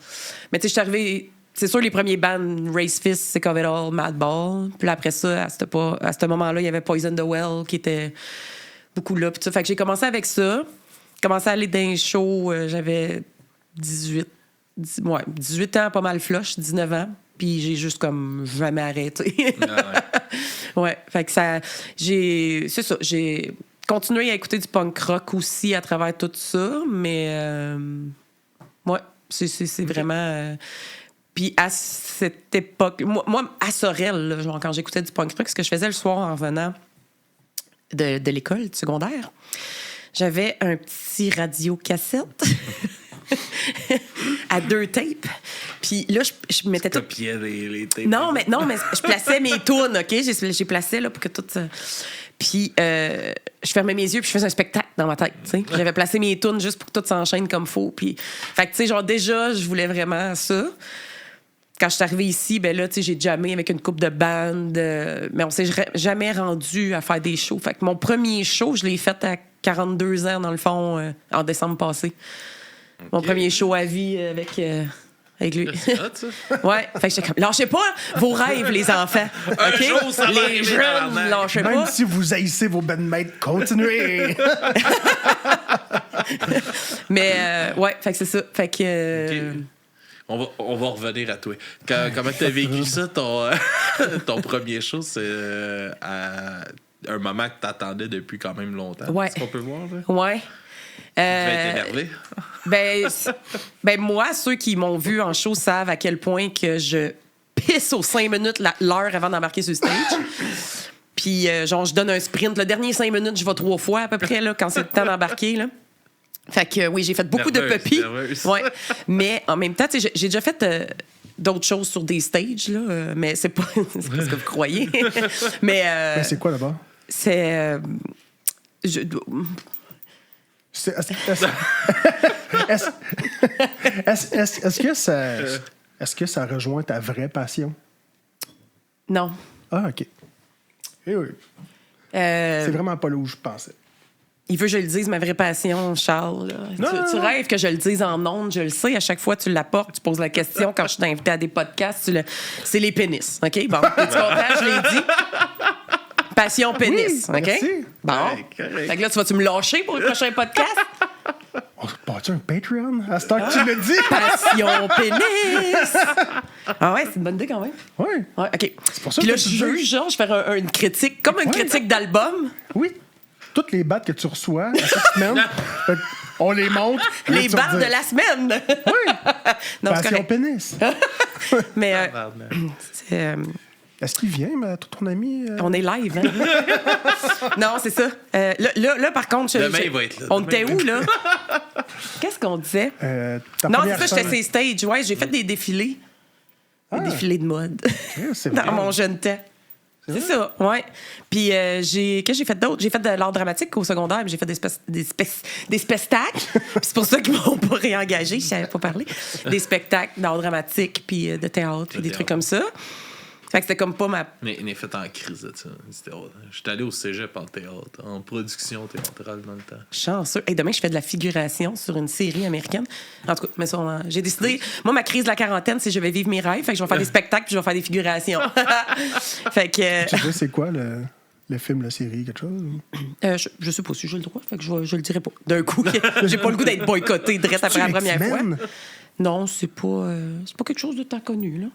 Mais tu sais, je suis arrivée... C'est sûr, les premiers bands, Race Fist, Sick of It All, Madball. Puis là, après ça, à ce moment-là, il y avait Poison the Well qui était beaucoup là. Puis fait que j'ai commencé avec ça. J'ai commencé à aller dans les shows, j'avais 18 ans, pas mal flush, 19 ans. Puis j'ai juste comme jamais arrêté. Ouais, fait que ça... C'est ça, j'ai continué à écouter du punk rock aussi à travers tout ça, mais... ouais, c'est vraiment... Puis à cette époque... Moi à Sorel, là, genre, quand j'écoutais du punk rock, ce que je faisais le soir en revenant de l'école, du secondaire, j'avais un petit radio-cassette... à 2 tapes. Puis là, je mettais tout... copiais les tapes. Non, mais je plaçais mes tunes, OK? J'ai placé là pour que tout... Puis je fermais mes yeux puis je faisais un spectacle dans ma tête, tu sais. J'avais placé mes tunes juste pour que tout s'enchaîne comme faut. Puis, fait que, tu sais, genre, déjà, je voulais vraiment ça. Quand je suis arrivée ici, ben là, tu sais, j'ai jammé avec une couple de bandes, mais on s'est jamais rendu à faire des shows. Fait que mon premier show, je l'ai fait à 42 ans, dans le fond, en décembre passé. Mon premier show à vie avec lui. C'est hot, ça. Ouais, fait que j'étais comme, lâchez pas vos rêves, les enfants. Un OK? jour, ça va Les arriver, jeunes, tabarnak. lâchez Même pas. si vous haïssez vos bandmates, continuez! Mais, ouais, fait que c'est ça. Fait que. Ok. On va revenir à toi. Comment t'as vécu ça, ton premier show? C'est à un moment que t'attendais depuis quand même longtemps. Ouais. Est-ce qu'on peut voir? Là? Ouais. Tu vas être énervé? Ben, moi, ceux qui m'ont vu en show savent à quel point que je pisse aux 5 minutes l'heure avant d'embarquer sur le stage. Puis, genre, je donne un sprint. Le dernier 5 minutes, je vais 3 fois à peu près, là, quand c'est le temps d'embarquer, là. Fait que oui, j'ai fait beaucoup de puppies. Ouais. Mais en même temps, tu sais, j'ai déjà fait d'autres choses sur des stages, là, mais c'est pas ce que vous croyez. Mais Mais c'est quoi là-bas? c'est. Est-ce que ça rejoint ta vraie passion? Non. Ah, OK. Eh oui. C'est vraiment pas là où je pensais. Il veut que je le dise, ma vraie passion, Charles. Là. Non. Tu rêves que je le dise en ondes, je le sais. À chaque fois, tu l'apportes, tu poses la question. Quand je suis invité à des podcasts, c'est les pénis. OK? Bon, tu comprends? Je l'ai dit. Passion pénis. Oui, OK? merci. Bon. Ouais, correct. Fait que là, tu vas-tu me lâcher pour le prochain podcast? On se part-tu un Patreon à ce temps que tu le dis? Passion pénis! Ah ouais, c'est une bonne idée quand même. Oui. Ouais, OK. C'est pour ça Puis que là, je tu juge, genre, je fais une critique, comme une Ouais. critique d'album. Oui. Toutes les battes que tu reçois à chaque semaine, fait on les montre. puis là, Les tu vas barres dire, de la semaine. Oui. Non, c'est Passion correct. pénis. Mais Tabarnak. c'est, Est-ce qu'il vient, ton ami? on est live, hein? Non, c'est ça. Là, par contre, Demain, il va être là. On Demain, était il où, va là? Qu'est-ce qu'on disait? Ta Non, première c'est ça, j'étais scène. ces stages. Ouais, j'ai fait des défilés. Des défilés de mode. C'est Dans vrai. mon jeune temps. C'est ça, ouais. Puis, qu'est-ce que j'ai fait d'autre? J'ai fait de l'art dramatique au secondaire, mais j'ai fait des spectacles. Puis c'est pour ça qu'ils m'ont pas réengagé, je savais pas parler. Des spectacles d'art dramatique, puis de théâtre, puis des théâtre. trucs comme ça. Fait que c'était comme pas ma... Mais il est fait en crise de ça. J'étais allé au cégep en théâtre, en production théâtrale dans le temps. Chanceux. Hey, demain, je fais de la figuration sur une série américaine. En tout cas, mais ça, j'ai décidé... Moi, ma crise de la quarantaine, c'est que je vais vivre mes rêves. Fait que je vais faire des spectacles puis je vais faire des figurations. Fait que... Tu sais, c'est quoi le film, la série, quelque chose? je sais pas si j'ai le droit. Fait que je le dirai pas. D'un coup, j'ai pas le goût d'être boycotté direct après la première fois. X-Men? Non, c'est pas quelque chose de tant connu, là.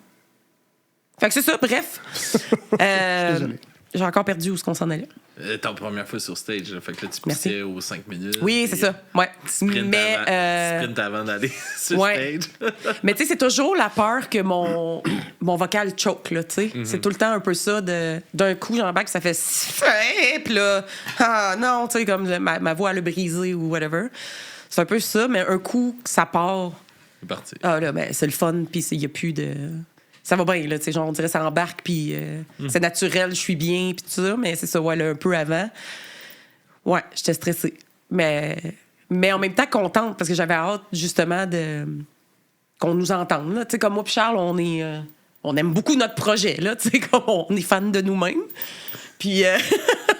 Fait que c'est ça, bref. Désolé. J'ai encore perdu où est-ce qu'on s'en allait. Ta première fois sur stage, là, fait que là, tu Merci. pissais aux 5 minutes. Oui, c'est ça. Ouais. Sprint avant d'aller sur Ouais. stage. Mais tu sais, c'est toujours la peur que mon vocal choke, là, tu sais. C'est tout le temps un peu ça d'un coup, j'embarque, ça fait puis là, ah non, tu sais, comme ma voix elle a brisé ou whatever. C'est un peu ça, mais un coup, ça part. C'est parti. Ah là, ben, c'est le fun, puis il n'y a plus de... Ça va bien, là, tu sais, genre, on dirait ça embarque, puis c'est naturel, je suis bien, puis tout ça, mais c'est ça, ouais, là, un peu avant. Ouais, j'étais stressée. Mais en même temps, contente, parce que j'avais hâte, justement, qu'on nous entende, là. Tu sais, comme moi puis Charles, on aime beaucoup notre projet, là, tu sais, comme on est fan de nous-mêmes. Puis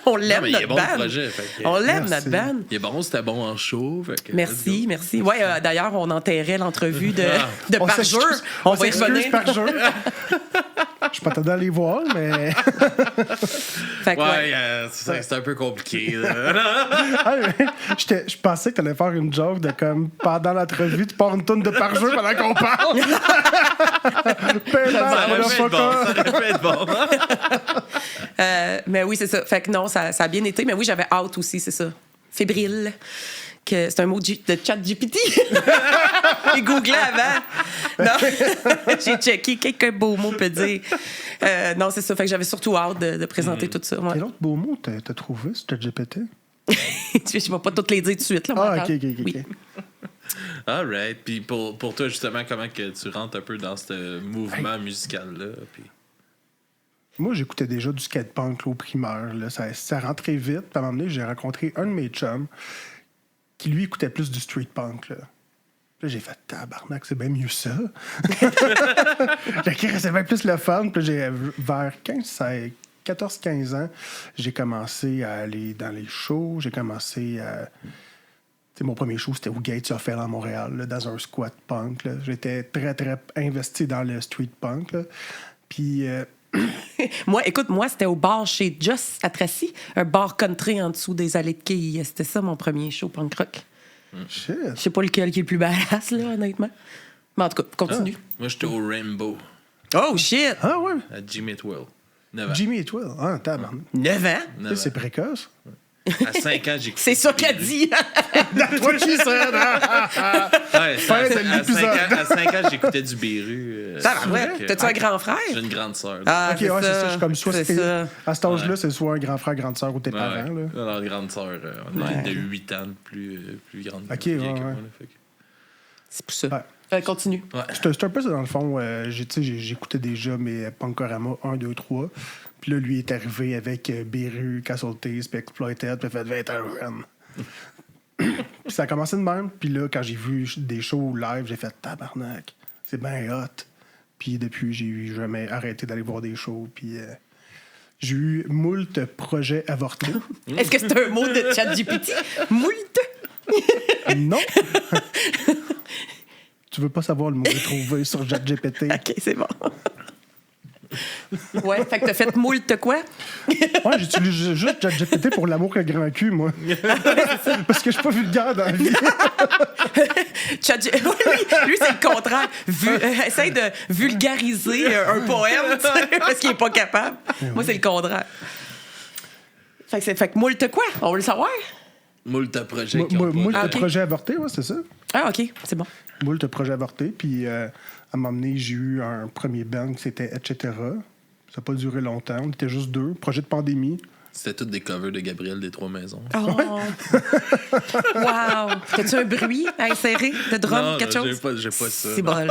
on l'aime, Non, mais il est notre bon, band. le projet, fait que- On l'aime, Merci. notre band. Il est bon, c'était bon en show. Fait que, Merci, merci. Ouais, d'ailleurs, on enterrait l'entrevue de On par s'excuse- jour. On va y s'excuse revenir. par jour. Je suis pas tenté d'aller voir, mais... Fait que, Ouais, ouais. c'est un peu compliqué. là. Ah, mais je pensais que t'allais faire une joke de comme pendant l'entrevue, tu pars une tonne de par jeu pendant qu'on parle. Ça aurait pu être bon. Ça aurait pu être bon. Mais oui, c'est ça. Fait que non, ça a bien été. Mais oui, j'avais hâte aussi, c'est ça. Fébrile. Que c'est un mot de chat GPT. J'ai googlé avant. Non, j'ai checké quelques beaux mots peut dire. Non, c'est ça. Fait que j'avais surtout hâte de présenter tout ça. Ouais. Quel autre beau mot t'as trouvé sur ChatGPT? Je vais pas toutes les dire tout de suite. Là, Ah, moi, ok, ok. Oui. All right. Puis pour toi, justement, comment que tu rentres un peu dans ce mouvement musical-là? Puis... Moi, j'écoutais déjà du skatepunk là, au primaire. Là. Ça rentrait vite. Puis à un moment donné, j'ai rencontré un de mes chums qui, lui, écoutait plus du street punk. Là. Puis là, j'ai fait tabarnak, c'est bien mieux ça. C'est bien plus le fun. Puis là, vers 14-15 ans, j'ai commencé à aller dans les shows. J'ai commencé à... T'sais, mon premier show, c'était au Gates of Hell à Montréal, là, dans un squat punk. Là. J'étais très, très investi dans le street punk. Là. Puis... Moi, c'était au bar chez Just à Tracy, un bar country en dessous des allées de quilles. C'était ça, mon premier show punk rock. Shit. Je sais pas lequel qui est le plus badass, là, honnêtement. Mais en tout cas, continue. Moi, j'étais au Rainbow, Oh, shit! Ah ouais? à Jimmy Atwell. 9 ans. Jimmy Atwell. Ah, tabarnak. 9 ans? 9 ans. C'est précoce. À 5 ans, j'ai écouté. C'est ça du qu'elle Beru. dit! That's what she said. Ouais, Fin de l'épisode. à 5 ans, j'écoutais du Beru. Ouais. T'as-tu un grand frère? J'ai une grande sœur. Ah, Ok, ouais, c'est ça. Je suis comme soit c'est c'était- ça. À cet âge-là, c'est soit un grand frère, grande sœur ou tes Ouais. parents. Là. Alors, grande sœur, on Ouais. est de 8 ans de plus grande. Ok, plus vieille ouais, que moi, ouais. là, fait que- C'est pour ça. Ouais. Continue. Ouais. C'est un peu ça, dans le fond. J'écoutais déjà mes Punkorama 1, 2, 3. Puis là, lui est arrivé avec Beru, Casualties, puis Exploited, puis il a fait 20 ans run. Puis ça a commencé de même. Puis là, quand j'ai vu des shows live, j'ai fait tabarnak. C'est bien hot. Puis depuis, j'ai jamais arrêté d'aller voir des shows. Puis j'ai eu moult projets avortés. Est-ce que c'est un mot de ChatGPT? Moult? Non! Tu veux pas savoir le mot trouvé sur ChatGPT? OK, c'est bon. Ouais, fait que t'as fait moult quoi? Ouais, j'utilise juste ChatGPT pour l'amour que grand cul, moi. Parce que je suis pas vulgaire dans la vie. Lui, c'est le contraire. Essaye de vulgariser un poème, tu sais, parce qu'il est pas capable. Moi, c'est le contraire. Fait que moult quoi? On veut le savoir? Moult projets qui ont Moult pas... ok. projets avortés, ouais, c'est ça. Ah, OK, c'est bon. Moult projets avortés. Puis à un moment donné, j'ai eu un premier band qui c'était Etc. Ça n'a pas duré longtemps. On était juste deux. Projet de pandémie. C'était toutes des covers de Gabriel des Trois Maisons. Oh! Wow! T'as-tu un bruit à insérer de drum, Non, quelque chose? j'ai pas ça. C'est bon.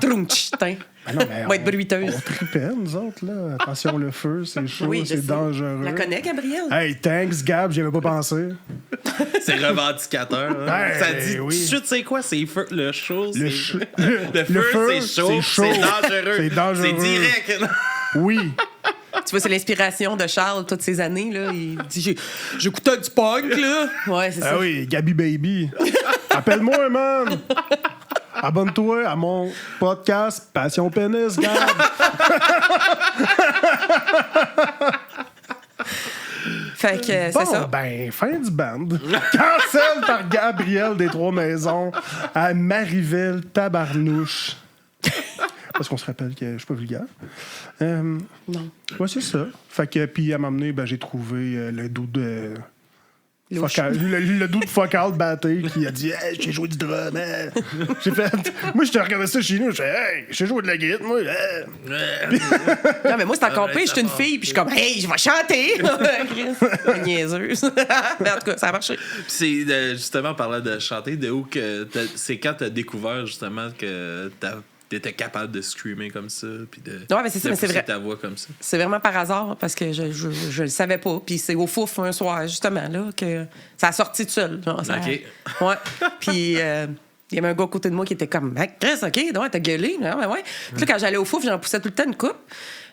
Trunch, tain. Ah non, mais Va être bruiteuse. On tripait, nous autres. Là. Attention, le feu, c'est chaud, Oui, je c'est sais. dangereux. La connais, Gabrielle? Hey, thanks, Gab, j'y avais pas pensé. C'est revendicateur. Hein. Hey, Ça dit tout de oui. suite, c'est quoi? C'est le chaud. Le, c'est... ch- le feu, c'est chaud. C'est dangereux. C'est dangereux. C'est direct. Oui. Tu vois, c'est l'inspiration de Charles toutes ces années. Là. Il dit j'écoutais du punk, là. Ouais, c'est ça. Ah oui, Gabi Baby. Appelle-moi, man. Abonne-toi à mon podcast Passion Pénis, Gab. Fait que c'est Bon, ça. ben, fin du band. Cancel par Gabriel des Trois Maisons à Marieville, Tabarnouche. Parce qu'on se rappelle que je suis pas vulgaire. Non. Ouais, c'est ça. Fait que, puis à m'amener, ben, j'ai trouvé le dos de. Louche. Le dos de Focal Batté qui a dit hey, j'ai joué du drum. Hein. J'ai fait. Moi, je te regardais ça chez nous. Je fais hey, j'ai joué de la guitare, moi. Non, mais moi, c'est encore pire. Je suis une fille, puis je suis comme, hey, je vais chanter. Chris, niaiseuse. Mais en tout cas, ça a marché. Puis c'est justement, parlant de chanter, de où que c'est quand t'as découvert justement que t'étais capable de screamer comme ça, puis de Ouais, mais c'est ça, de mais c'est pousser vrai. ta voix comme ça. C'est vraiment par hasard, parce que je le savais pas. Puis c'est au fouf un soir, justement, là, que ça a sorti tout seul. Genre, ça... OK. Ouais. Puis il y avait un gars à côté de moi qui était comme, hey, Chris, OK, donc, t'as gueulé. Ouais, ouais. Puis là, quand j'allais au fouf, j'en poussais tout le temps une coupe.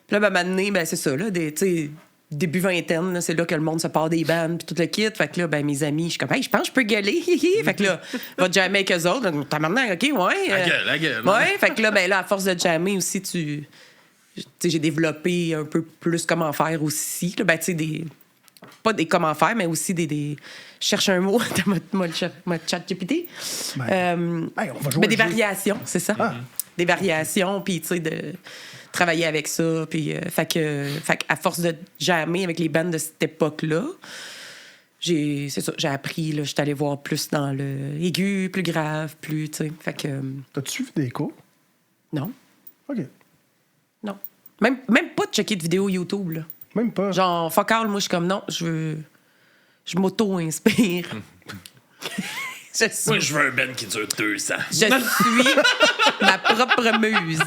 Puis là, ben, maintenant, ben, c'est ça, là, tu sais, début vingtaine, là, c'est là que le monde se part des bandes, puis tout le kit. Fait que là, ben, mes amis, je suis comme, hey, je pense que je peux gueuler. Fait que là, va jammer avec eux autres. T'as maintenant, OK, ouais. La gueule. Ouais, fait que là, ben, là, à force de jammer aussi, tu sais, j'ai développé un peu plus comment faire aussi. Là. Ben, tu sais, pas des comment faire, mais aussi des je cherche un mot dans mon chat GPT. Ben, hey, on va jouer Mais un des jeu. variations, c'est ça. Des variations, puis tu sais, de travailler avec ça. Puis, fait qu'à force de jammer avec les bandes de cette époque-là, c'est ça, j'ai appris, là, je suis allée voir plus dans le aigu, plus grave, plus, tu sais. Fait que, T'as-tu suivi des cours? non, OK. non. Même pas de checker de vidéos YouTube, là. Même pas. Genre, fuck all, moi, je suis comme, non, je m'auto-inspire. Je suis, Moi, je veux un band qui dure 200. je suis ma propre muse.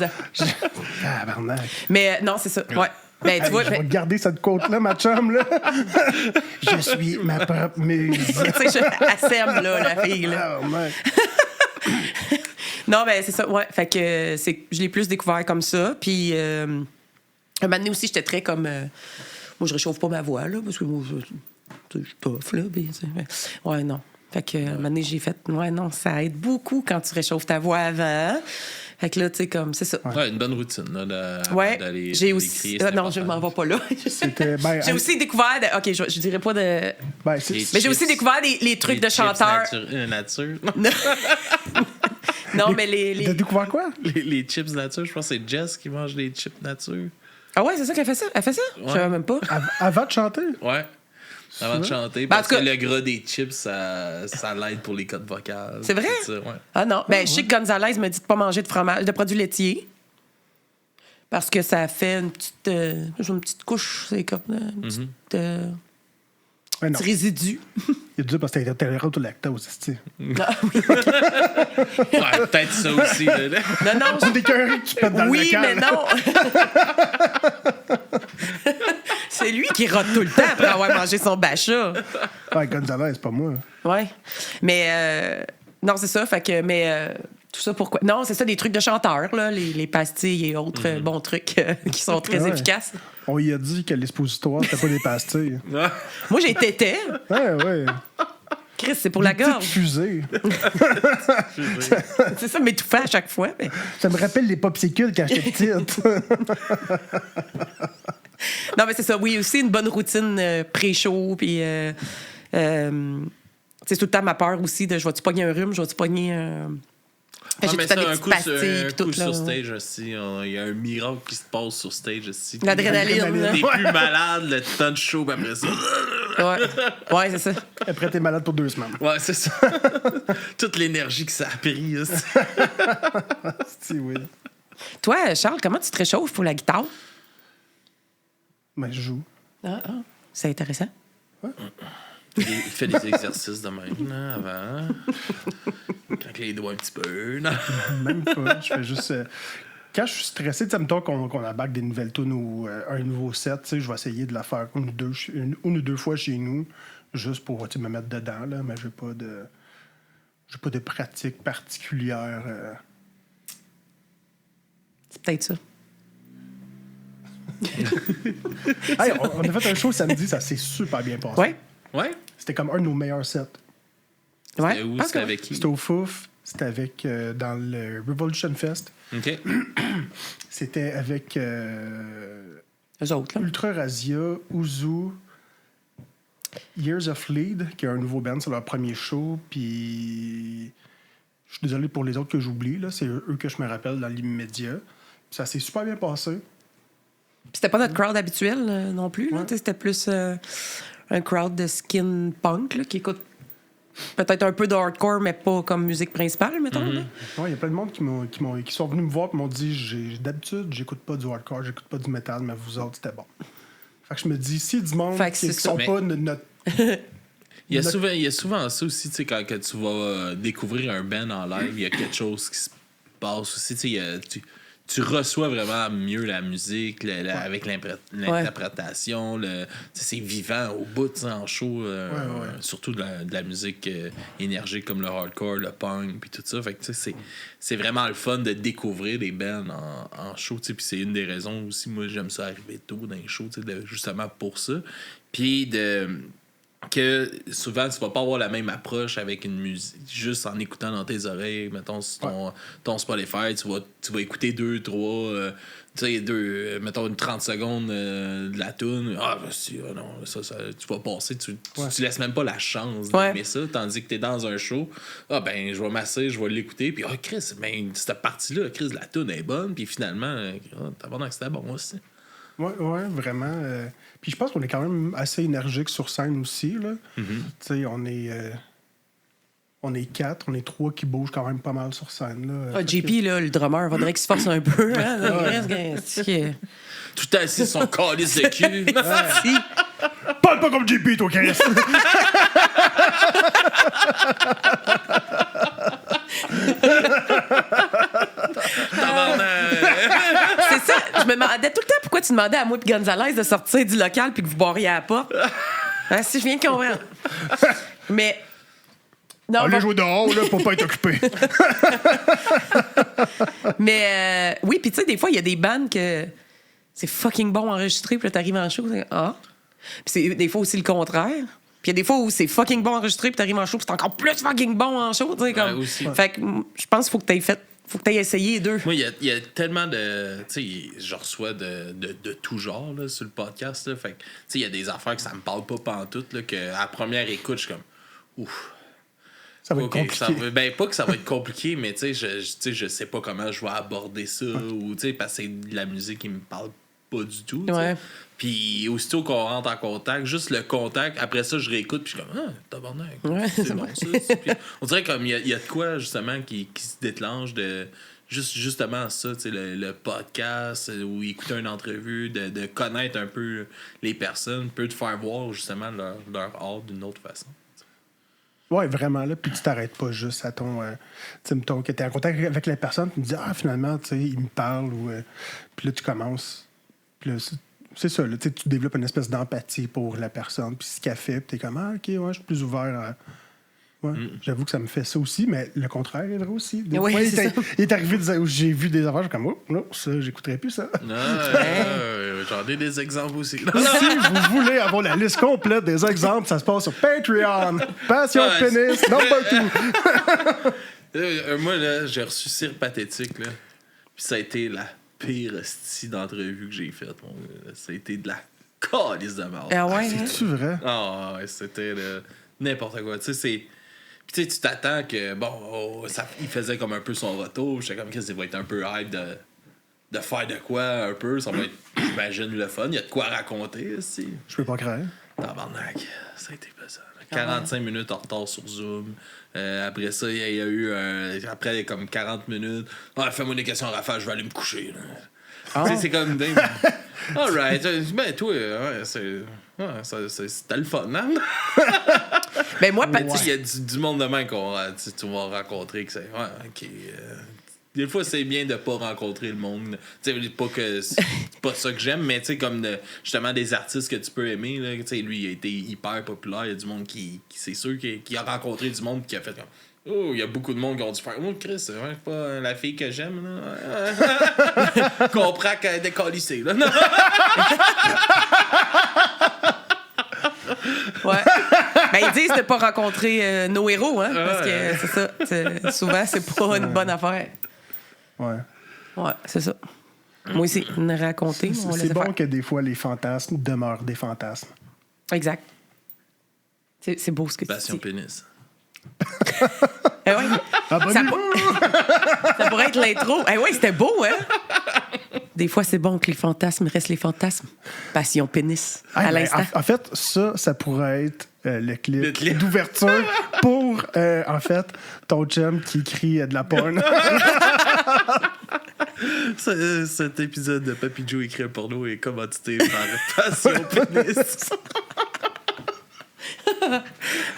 Tabarnak. Mais non, c'est ça, ouais. Ben, tu vois, Je vais garder cette côte-là, ma chum, là. Je suis ma propre muse. tu sais, elle sème, là, la fille, là. Oh, man. Non, ben, c'est ça, ouais. Fait que je l'ai plus découvert comme ça. Puis, un moment donné aussi, j'étais très comme. Moi, je réchauffe pas ma voix, là, parce que moi, je suis tough, là. Puis, ouais, non. Fait que, un moment donné, j'ai fait. Ouais, non, ça aide beaucoup quand tu réchauffes ta voix avant. Fait que là, tu sais, comme, c'est ça. Ouais, une bonne routine, là, Ouais, d'aller j'ai d'aller aussi. crier, c'est Non, je important. m'en vais pas là. C'était, ben, J'ai aussi découvert. OK, je dirais pas de. Ben, Mais j'ai aussi découvert les trucs de chanteur. Nature. Non, mais les. T'as découvert quoi? Les chips nature, je pense que c'est Jess qui mange les chips nature. Ah ouais, c'est ça qu'elle fait ça? Elle fait ça? Je savais même pas. Avant de chanter? Ouais. Avant de chanter, Ben, en parce tout cas- que le gras des chips, ça l'aide pour les codes vocales. C'est vrai? tout ça, ouais. Ah non. Ben, je sais que Gonzalez me dit de pas manger de fromage, de produits laitiers. Parce que ça fait une petite couche, c'est comme une petite, Ben non. petit résidu. Il a dit parce que t'es intolérant au lactose, c'est Ah, oui. Ouais, peut-être ça aussi. Là. Non, non. C'est des cœurs que tu pètes dans le Oui, mais local. non. C'est lui qui rote tout le temps après avoir mangé son bachat. Ouais, Gonzalez, c'est pas moi. Ouais. Mais non, c'est ça. Fait que, mais tout ça pourquoi? Non, c'est ça, des trucs de chanteurs, là, les pastilles et autres bons trucs qui sont très Ouais. efficaces. On y a dit que l'expositoire, c'était pas des pastilles. Moi, j'ai tété. Ouais. Chris, c'est pour la Petite gorge. fusée. C'est ça, m'étouffer à chaque fois. Mais... Ça me rappelle les popsicles quand j'étais petite. Non, mais c'est ça. Oui, aussi une bonne routine pré-show. Puis, c'est tout le temps ma peur aussi de je vais-tu pogner un rhume, je vais-tu pogner un. Fait que j'ai mais tout le temps ça, des petites pastilles. un Puis coup tout, sur là. stage aussi. Il y a un miracle qui se passe sur stage aussi. L'adrénaline. là. T'es plus malade, le temps de show, puis après ça. Ouais, c'est ça. Après, t'es malade pour 2 semaines. Ouais, c'est ça. Toute l'énergie que ça a pris. Là, C'est oui. Toi, Charles, comment tu te réchauffes pour la guitare? Mais je joue. C'est intéressant. Il fait des exercices de même, là, avant. Avec les doigts un petit peu. Non? Même pas. Je fais juste. Quand je suis stressé, tu sais, mettons qu'on embarque des nouvelles tunes ou un nouveau set, tu sais, je vais essayer de la faire une ou deux fois chez nous, juste pour me mettre dedans, là, mais j'ai pas de pratique particulière. C'est peut-être ça. Hey, on a fait un show samedi, ça s'est super bien passé. Ouais. Ouais? C'était comme un de nos meilleurs sets. Ouais. C'était où? Pense C'était que- avec qui? C'était au Fouf, c'était avec dans le Revolution Fest. OK. C'était avec Eux autres, là. Ultra Razia, Uzu, Years of Lead, qui est un nouveau band, c'est leur premier show. Puis je suis désolé pour les autres que j'oublie, là, c'est eux que je me rappelle dans l'immédiat. Puis ça s'est super bien passé. Puis c'était pas notre crowd habituel non plus. Là. Ouais. Tu sais, c'était plus un crowd de skin punk là, qui écoute peut-être un peu de hardcore, mais pas comme musique principale, mettons. là. Ouais, il y a plein de monde qui sont venus me voir et m'ont dit d'habitude, j'écoute pas du hardcore, j'écoute pas du metal, mais vous autres, c'était bon. Fait que je me dis, si du monde Fait que qui c'est ça. sont Mais- pas notre. Il y a souvent ça aussi, tu sais, quand que tu vas découvrir un band en live, il y a quelque chose qui se passe aussi. Tu sais, tu reçois vraiment mieux la musique avec l'interprétation. Tu sais, c'est vivant au bout, tu sais, en show. Surtout de la musique énergique comme le hardcore, le punk, puis tout ça. Fait que, tu sais, c'est vraiment le fun de découvrir des bands en show. Tu sais, puis c'est une des raisons aussi, moi, j'aime ça arriver tôt dans les shows, tu sais, justement pour ça. Puis que souvent tu vas pas avoir la même approche avec une musique juste en écoutant dans tes oreilles, mettons sur ton Spotify, tu vas écouter 2-3 tu sais mettons une 30 secondes de la tune, non ça tu vas passer, tu laisses même pas la chance d'aimer ça, tandis que t'es dans un show, ben je vais masser, je vais l'écouter, puis Chris, ben cette partie là, Chris, la tune est bonne, puis finalement t'as vu que c'était bon aussi. Ouais, vraiment. Puis je pense qu'on est quand même assez énergique sur scène aussi, là. Tu sais, on est 4, on est 3 qui bougent quand même pas mal sur scène, là. JP, là, le drummer, faudrait qu'il se force un peu. Hein? Tout assis sur son calice de cul. Si. Parle pas comme JP, toi, Chris! C'est ça. je me demandais tout le temps pourquoi tu demandais à moi et Gonzalez de sortir du local puis que vous boiriez à la porte. Hein, si je viens de comprendre. Mais. Non, Allez jouer dehors, là, pour pas être occupé. Mais oui, puis tu sais, des fois, il y a des bandes que c'est fucking bon enregistré, puis là, t'arrives en show, c'est ah. Puis c'est des fois aussi le contraire. Puis il y a des fois où c'est fucking bon enregistré, puis t'arrives en show, puis c'est encore plus fucking bon en show, tu sais, comme. Aussi. Fait que je pense qu'il faut que t'aies essayé les deux. Moi, il y a tellement de. Tu sais, je reçois de tout genre là, sur le podcast. Là, fait que, tu sais, il y a des affaires que ça me parle pas pantoute, là, que à la première écoute, je suis comme. Ouf. Ça va être compliqué. Ben, pas que ça va être compliqué, mais tu sais, je sais pas comment je vais aborder ça. Ou, tu sais, parce que c'est de la musique qui me parle pas du tout. Ouais. Puis, aussitôt qu'on rentre en contact, juste le contact, après ça, je réécoute, puis je suis comme, ah, tabarnak. Ouais, c'est bon, ça. Puis, on dirait comme, il y a de quoi, justement, qui se déclenche de. Justement ça, tu sais, le podcast, ou écouter une entrevue, de connaître un peu les personnes, peut te faire voir, justement, leur art d'une autre façon. Ouais, vraiment, là. Puis tu t'arrêtes pas juste à ton. Tu sais, mettons que t'es en contact avec la personne, tu me dis, ah, finalement, tu sais, il me parle, ou. Puis là, tu commences. Puis là, c'est ça, là. Tu développes une espèce d'empathie pour la personne, puis ce qu'elle fait, puis t'es comme, ah, OK, ouais, je suis plus ouvert à. Ouais, j'avoue que ça me fait ça aussi, mais le contraire est vrai aussi. Des oui, fois, il est arrivé où j'ai vu des affaires, je suis comme, oh, non, ça, j'écouterais plus ça. J'en ai des exemples aussi. Si vous voulez avoir la liste complète des exemples, ça se passe sur Patreon. Passion pénis, number 2. Moi, là, j'ai reçu Cire Pathétique, là. Puis ça a été la pire hostie d'entrevue que j'ai faite. Ça a été de la calice de merde. Ah ouais, C'est-tu vrai? Ah ouais, c'était n'importe quoi. Tu sais, c'est. Puis tu sais, tu t'attends que, bon, il faisait comme un peu son retour. J'étais comme, qu'est-ce que ça va être un peu hype de faire de quoi, un peu. Ça va être, j'imagine, le fun. Il y a de quoi raconter, aussi. Je peux pas croire. Tabarnak, ça a été pesant. 45 minutes en retard sur Zoom. Après ça, il y a eu, après comme 40 minutes, fais-moi des questions, Raphaël, je vais aller me coucher. Tu sais, c'est comme... Alright, ben toi, c'était le fun, hein? Ben moi, Il y a du monde demain qu'on tu vas rencontrer que c'est. Ouais, ok. Des fois, c'est bien de pas rencontrer le monde. Tu sais, pas que c'est pas ça que j'aime, mais tu sais, comme justement des artistes que tu peux aimer. Là, tu sais, lui, il a été hyper populaire. Il y a du monde qui c'est sûr, qui a rencontré du monde qui a fait comme. Oh, il y a beaucoup de monde qui ont dû faire. Oh, Chris, c'est pas la fille que j'aime, là. Comprends qu'elle est décalissée, là. Ouais. Ben, ils disent de pas rencontrer nos héros, hein, parce que c'est ça. Souvent, c'est pas une bonne affaire. Ouais. Ouais, c'est ça. Moi aussi, une raconter. C'est bon que des fois, les fantasmes demeurent des fantasmes. Exact. C'est beau ce que tu dis. Passion pénis. Eh ouais. Ça pourrait être l'intro. Eh ouais, c'était beau, hein? Des fois, c'est bon que les fantasmes restent les fantasmes. Passion pénis, à l'instant. En fait, ça pourrait être le clip d'ouverture pour, en fait, ton chum qui écrit de la porn. Cet épisode de Papy Joe écrit un porno est commandité par Passion pénis.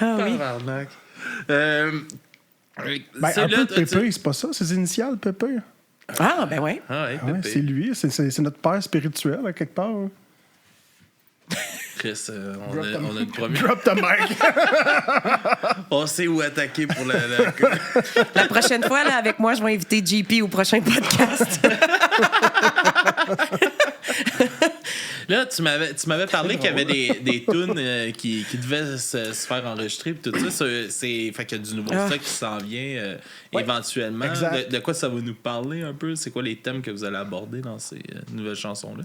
Ah oui. Tabarnak. Un peu Pépé, c'est pas ça? C'est initiales, Pépé? Ah, ben ouais. Ah ouais, Ouais, c'est lui, c'est notre père spirituel, à quelque part. Hein. Chris, on a le premier. Drop the mic! On sait où attaquer pour La prochaine fois, là, avec moi, je vais inviter JP au prochain podcast. Là, tu m'avais parlé qu'il y avait des tunes qui devaient se faire enregistrer pis tout ça. Fait qu'il y a du nouveau stock qui s'en vient éventuellement. De quoi ça va nous parler un peu? C'est quoi les thèmes que vous allez aborder dans ces nouvelles chansons-là?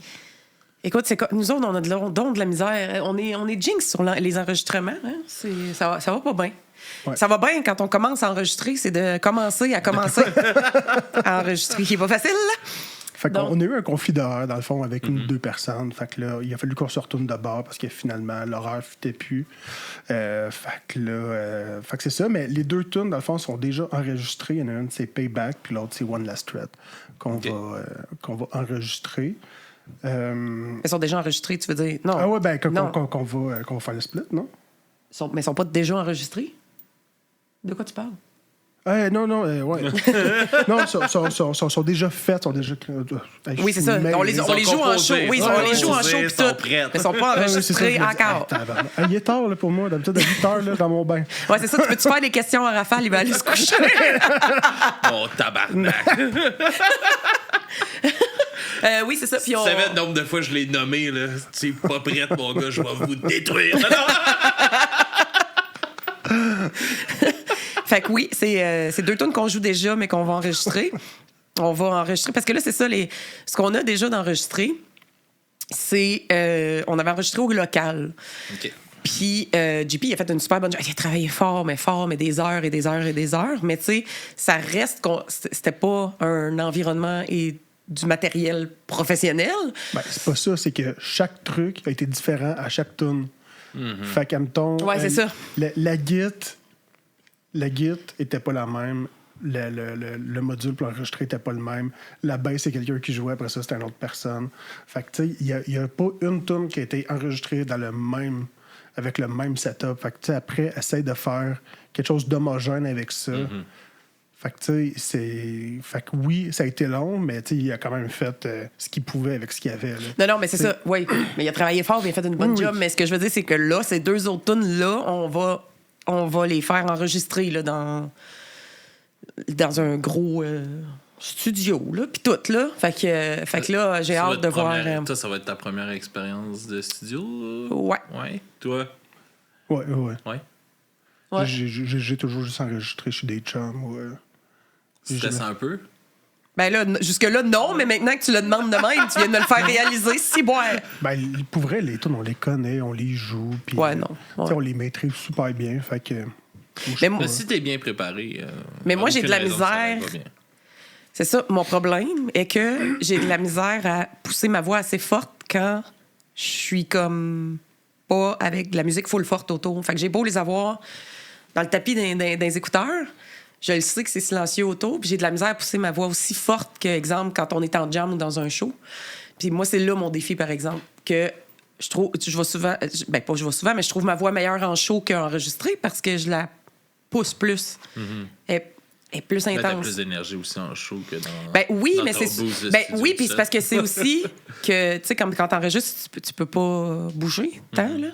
Écoute, nous autres, on a de la misère. On est jinx sur les enregistrements. Hein? Ça va pas bien. Ouais. Ça va bien quand on commence à enregistrer, c'est de commencer à enregistrer. C'est pas facile, là. Fait qu'on a eu un conflit d'heures, dans le fond, avec une ou deux personnes. Fait que là, il a fallu qu'on se retourne de bord parce que finalement, l'horaire ne fitait plus. Fait que c'est ça. Mais les deux tunes, dans le fond, sont déjà enregistrées. Il y en a une, c'est Payback, puis l'autre, c'est One Last Threat qu'on va enregistrer. Elles sont déjà enregistrées, tu veux dire? Non. Ah ouais, ben qu'on va faire le split, non? Mais elles sont pas déjà enregistrées? De quoi tu parles? Non, ouais. Non, sont déjà faites, sont déjà. Oui, c'est ça. On les joue en show. Oui, on les joue en show pis tout. Mais ils sont pas enregistrés encore. Il est tard là, pour moi. D'habitude, à 8 heures là, dans mon bain. Ouais, c'est ça. Tu peux-tu faire des questions à Raphaël? Il va aller se coucher. Oh, tabarnak! Oui, c'est ça. Puis Tu savais le nombre de fois que je l'ai nommé, là. Tu es pas prête, mon gars, je vais vous détruire. Fait que oui, c'est 2 tunes qu'on joue déjà, mais qu'on va enregistrer. On va enregistrer. Parce que là, c'est ça, ce qu'on a déjà d'enregistrer, c'est. On avait enregistré au local. OK. Puis, JP, il a fait une super bonne job. Il a travaillé fort, mais des heures et des heures et des heures. Mais tu sais, ça reste. C'était pas un environnement et du matériel professionnel. Ben, c'est pas ça, c'est que chaque truc a été différent à chaque tune. Fait qu'à mettons, Ouais, c'est ça. La git était pas la même. Le module pour l'enregistrer était pas le même. La basse, c'est quelqu'un qui jouait, après ça, c'était une autre personne. Fait que, tu sais, il y a pas une tune qui a été enregistrée avec le même setup. Fait que, tu sais, après, essaye de faire quelque chose d'homogène avec ça. Fait que, tu sais, Fait que oui, ça a été long, mais, tu sais, il a quand même fait ce qu'il pouvait avec ce qu'il y avait, là. Non, mais c'est ça. Oui. Mais il a travaillé fort, il a fait une bonne job. Mais ce que je veux dire, c'est que là, ces 2 autres tunes-là, on va les faire enregistrer, là, dans un gros studio, là, puis tout, là. Fait que là, j'ai hâte de voir... Toi, ça va être ta première expérience de studio? Ouais. Ouais. Toi? Ouais. Ouais. J'ai toujours juste enregistré chez des chums. Ouais. C'était ça un peu? Ben là, jusque-là, non, mais maintenant que tu le demandes de même, tu viens de me le faire réaliser, si boire. Ben, pour vrai, les tunes, on les connaît, on les joue. Pis, ouais, non. Ouais. On les maîtrise super bien. Fait que. Mais si t'es bien préparé. Mais moi, j'ai de la misère. C'est ça, mon problème est que j'ai de la misère à pousser ma voix assez forte quand je suis comme pas avec de la musique full forte autour. Fait que j'ai beau les avoir dans le tapis des écouteurs. Je le sais que c'est silencieux autour, puis j'ai de la misère à pousser ma voix aussi forte que, exemple, quand on est en jam ou dans un show. Puis moi, c'est là mon défi, par exemple, que je vais souvent... Ben, pas je vais souvent, mais je trouve ma voix meilleure en show qu'enregistrée parce que je la pousse plus. Elle est plus intense. T'as plus d'énergie aussi en show que dans... Ben oui, dans mais ton c'est... boost de Ben studio, oui, puis ça. c'est parce que c'est aussi que, tu sais, quand t'enregistres, tu peux pas bouger tant, là.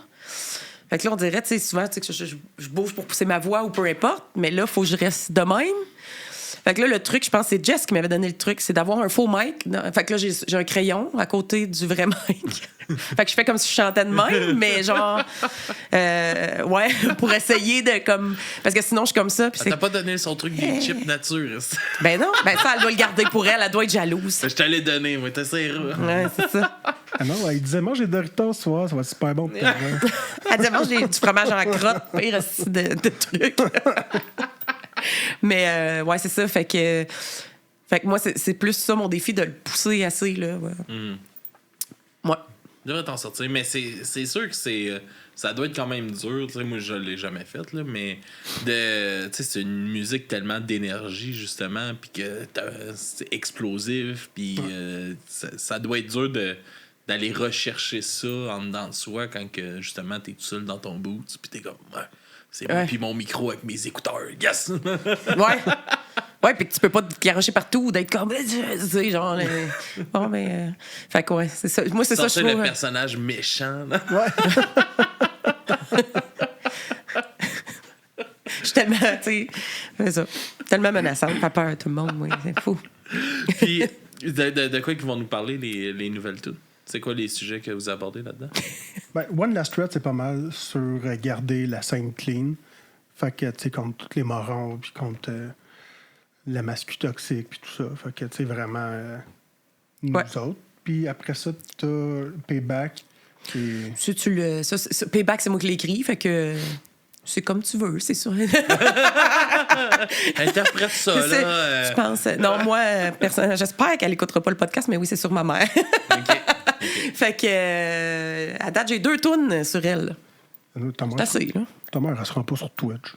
Fait que là, on dirait, tu sais, souvent, tu sais, que je bouge pour pousser ma voix ou peu importe, mais là, il faut que je reste de même. Fait que là, le truc, je pense, c'est Jess qui m'avait donné le truc, c'est d'avoir un faux mic. Fait que là, j'ai un crayon à côté du vrai mic. Fait que je fais comme si je chantais de même, mais genre, ouais, pour essayer de comme. Parce que sinon, je suis comme ça. T'as pas donné son truc des chips nature. Ben non, ben ça, elle doit le garder pour elle, elle doit être jalouse. Je t'allais donner, moi, t'essaieras. Ouais, c'est ça. Ah non, il disait, mange des Doritos ce soir, ça va être super bon pour toi. Elle disait, mange du fromage en crotte, pire aussi de trucs. Mais, ouais, c'est ça. Fait que moi, c'est plus ça mon défi, de le pousser assez, là. Ouais. Ouais. Je devrais t'en sortir, mais c'est sûr que ça doit être quand même dur. T'sais, moi, je l'ai jamais fait, là, mais c'est une musique tellement d'énergie, justement, puis que c'est explosif, puis ça doit être dur d'aller rechercher ça en dedans de soi quand que, justement, t'es tout seul dans ton boot, puis t'es comme, ouais, c'est moi, puis mon micro avec mes écouteurs, yes! Ouais. Ouais, puis que tu peux pas te garocher partout ou d'être comme, tu sais, genre, bon, mais. Fait que, ouais, c'est ça. Moi, c'est ça, je trouve. Le personnage méchant, là. Ouais. Je suis tellement, tu sais, c'est ça. Tellement menaçante, pas peur à tout le monde, oui, c'est fou. Puis, de quoi ils vont nous parler, les nouvelles tunes? C'est quoi les sujets que vous abordez là-dedans? Ben, One Last Thread, c'est pas mal sur garder la scène clean. Fait que, tu sais, contre tous les morons, puis contre la mascu toxique, puis tout ça. Fait que, tu sais, vraiment, nous autres. Puis après ça, t'as Payback. Payback, c'est moi qui l'ai écrit, fait que c'est comme tu veux, c'est sûr. Interprète ça, là. Je pense. Non, moi, j'espère qu'elle écoutera pas le podcast, mais oui, c'est sur ma mère. OK. Fait que, à date, j'ai 2 tunes sur elle. C'est assez, là. Ta mère, elle sera pas sur Twitch.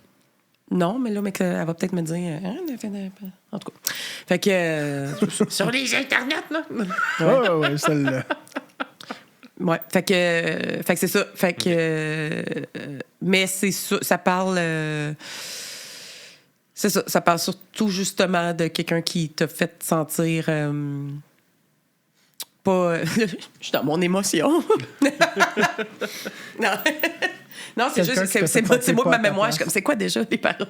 Non, mais là, elle va peut-être me dire. En tout cas. Fait que. Sur les internets, là. Ouais, celle-là. Ouais. Fait que c'est ça. Fait que. Mais c'est ça. Ça parle. c'est ça. Ça parle surtout justement de quelqu'un qui t'a fait sentir pas. Je suis dans mon émotion. Non. Non, c'est Quelqu'un juste. qui t'a C'est fait moi, sentir ma pas à ta mémoire. Je suis place. comme, c'est quoi déjà les paroles?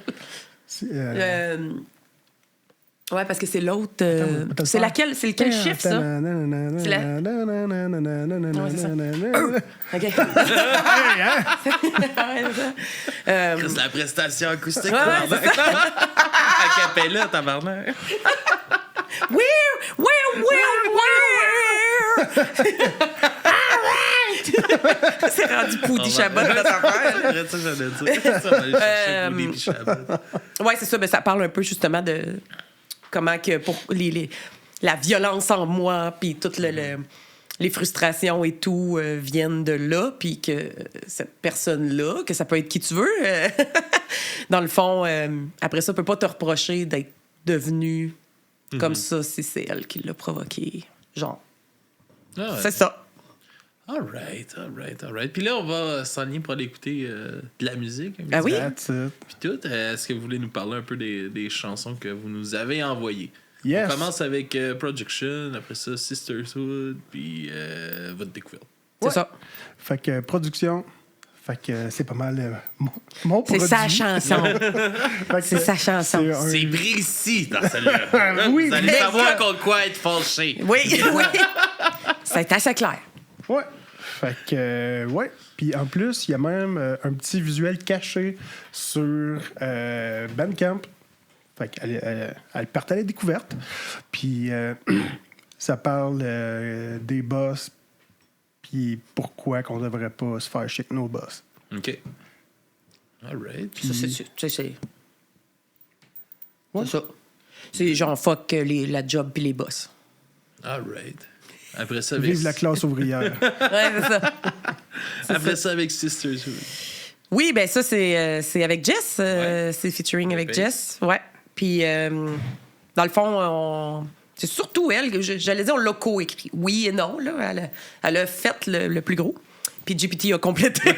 Ouais, parce que c'est l'autre. Attends, c'est laquelle? C'est lequel chiffre, ça? C'est la- Ouais, c'est ça. OK. Hey, hein? Ouais, c'est ça. C'est la prestation acoustique. Ouais, tabarnak. c'est À capella, tabarnak. C'est rendu Poudy Chabot, notre affaire. C'est ça que j'allais dire. Ça va aller chercher Poudy puis Chabot. Ouais, c'est ça. Ben, ça parle un peu justement de comment que pour la violence en moi, puis toutes les frustrations et tout viennent de là, puis que cette personne-là, que ça peut être qui tu veux, dans le fond, après ça, peut pas te reprocher d'être devenu comme ça si c'est elle qui l'a provoqué. Genre, Ah ouais. c'est ça. All right. Puis là, on va s'enligner pour aller écouter de la musique. Un Ah petit oui? That's it. Puis tout, est-ce que vous voulez nous parler un peu des chansons que vous nous avez envoyées? Yes. On commence avec Production, après ça Sisterhood, puis votre découverte. C'est Ouais. ça. Fait que production. Fait que c'est pas mal mon C'est produit. sa chanson. Fait que C'est sa chanson. c'est un- C'est précis dans celle-là. Oui, vous allez mais savoir ça- contre quoi être fâché. Oui, oui. C'est assez clair. Ouais. Fait que, ouais. Puis en plus, il y a même un petit visuel caché sur Bandcamp. Fait qu'elle part à la découverte. Puis ça parle des boss. Puis pourquoi qu'on devrait pas se faire chier avec nos boss. OK. All right. Ça, c'est Ouais. ça. C'est genre fuck la job puis les boss. All right. Après ça, avec, Vive la classe ouvrière. Ouais, c'est ça. après ça, avec Sisterhood. Oui, ben ça, c'est avec Jess. Ouais. C'est featuring avec Perfect. Jess. Ouais. Puis, dans le fond, c'est surtout elle. J'allais dire, on l'a co-écrit. Oui et non. Là. Elle a fait le plus gros. Puis GPT a complété.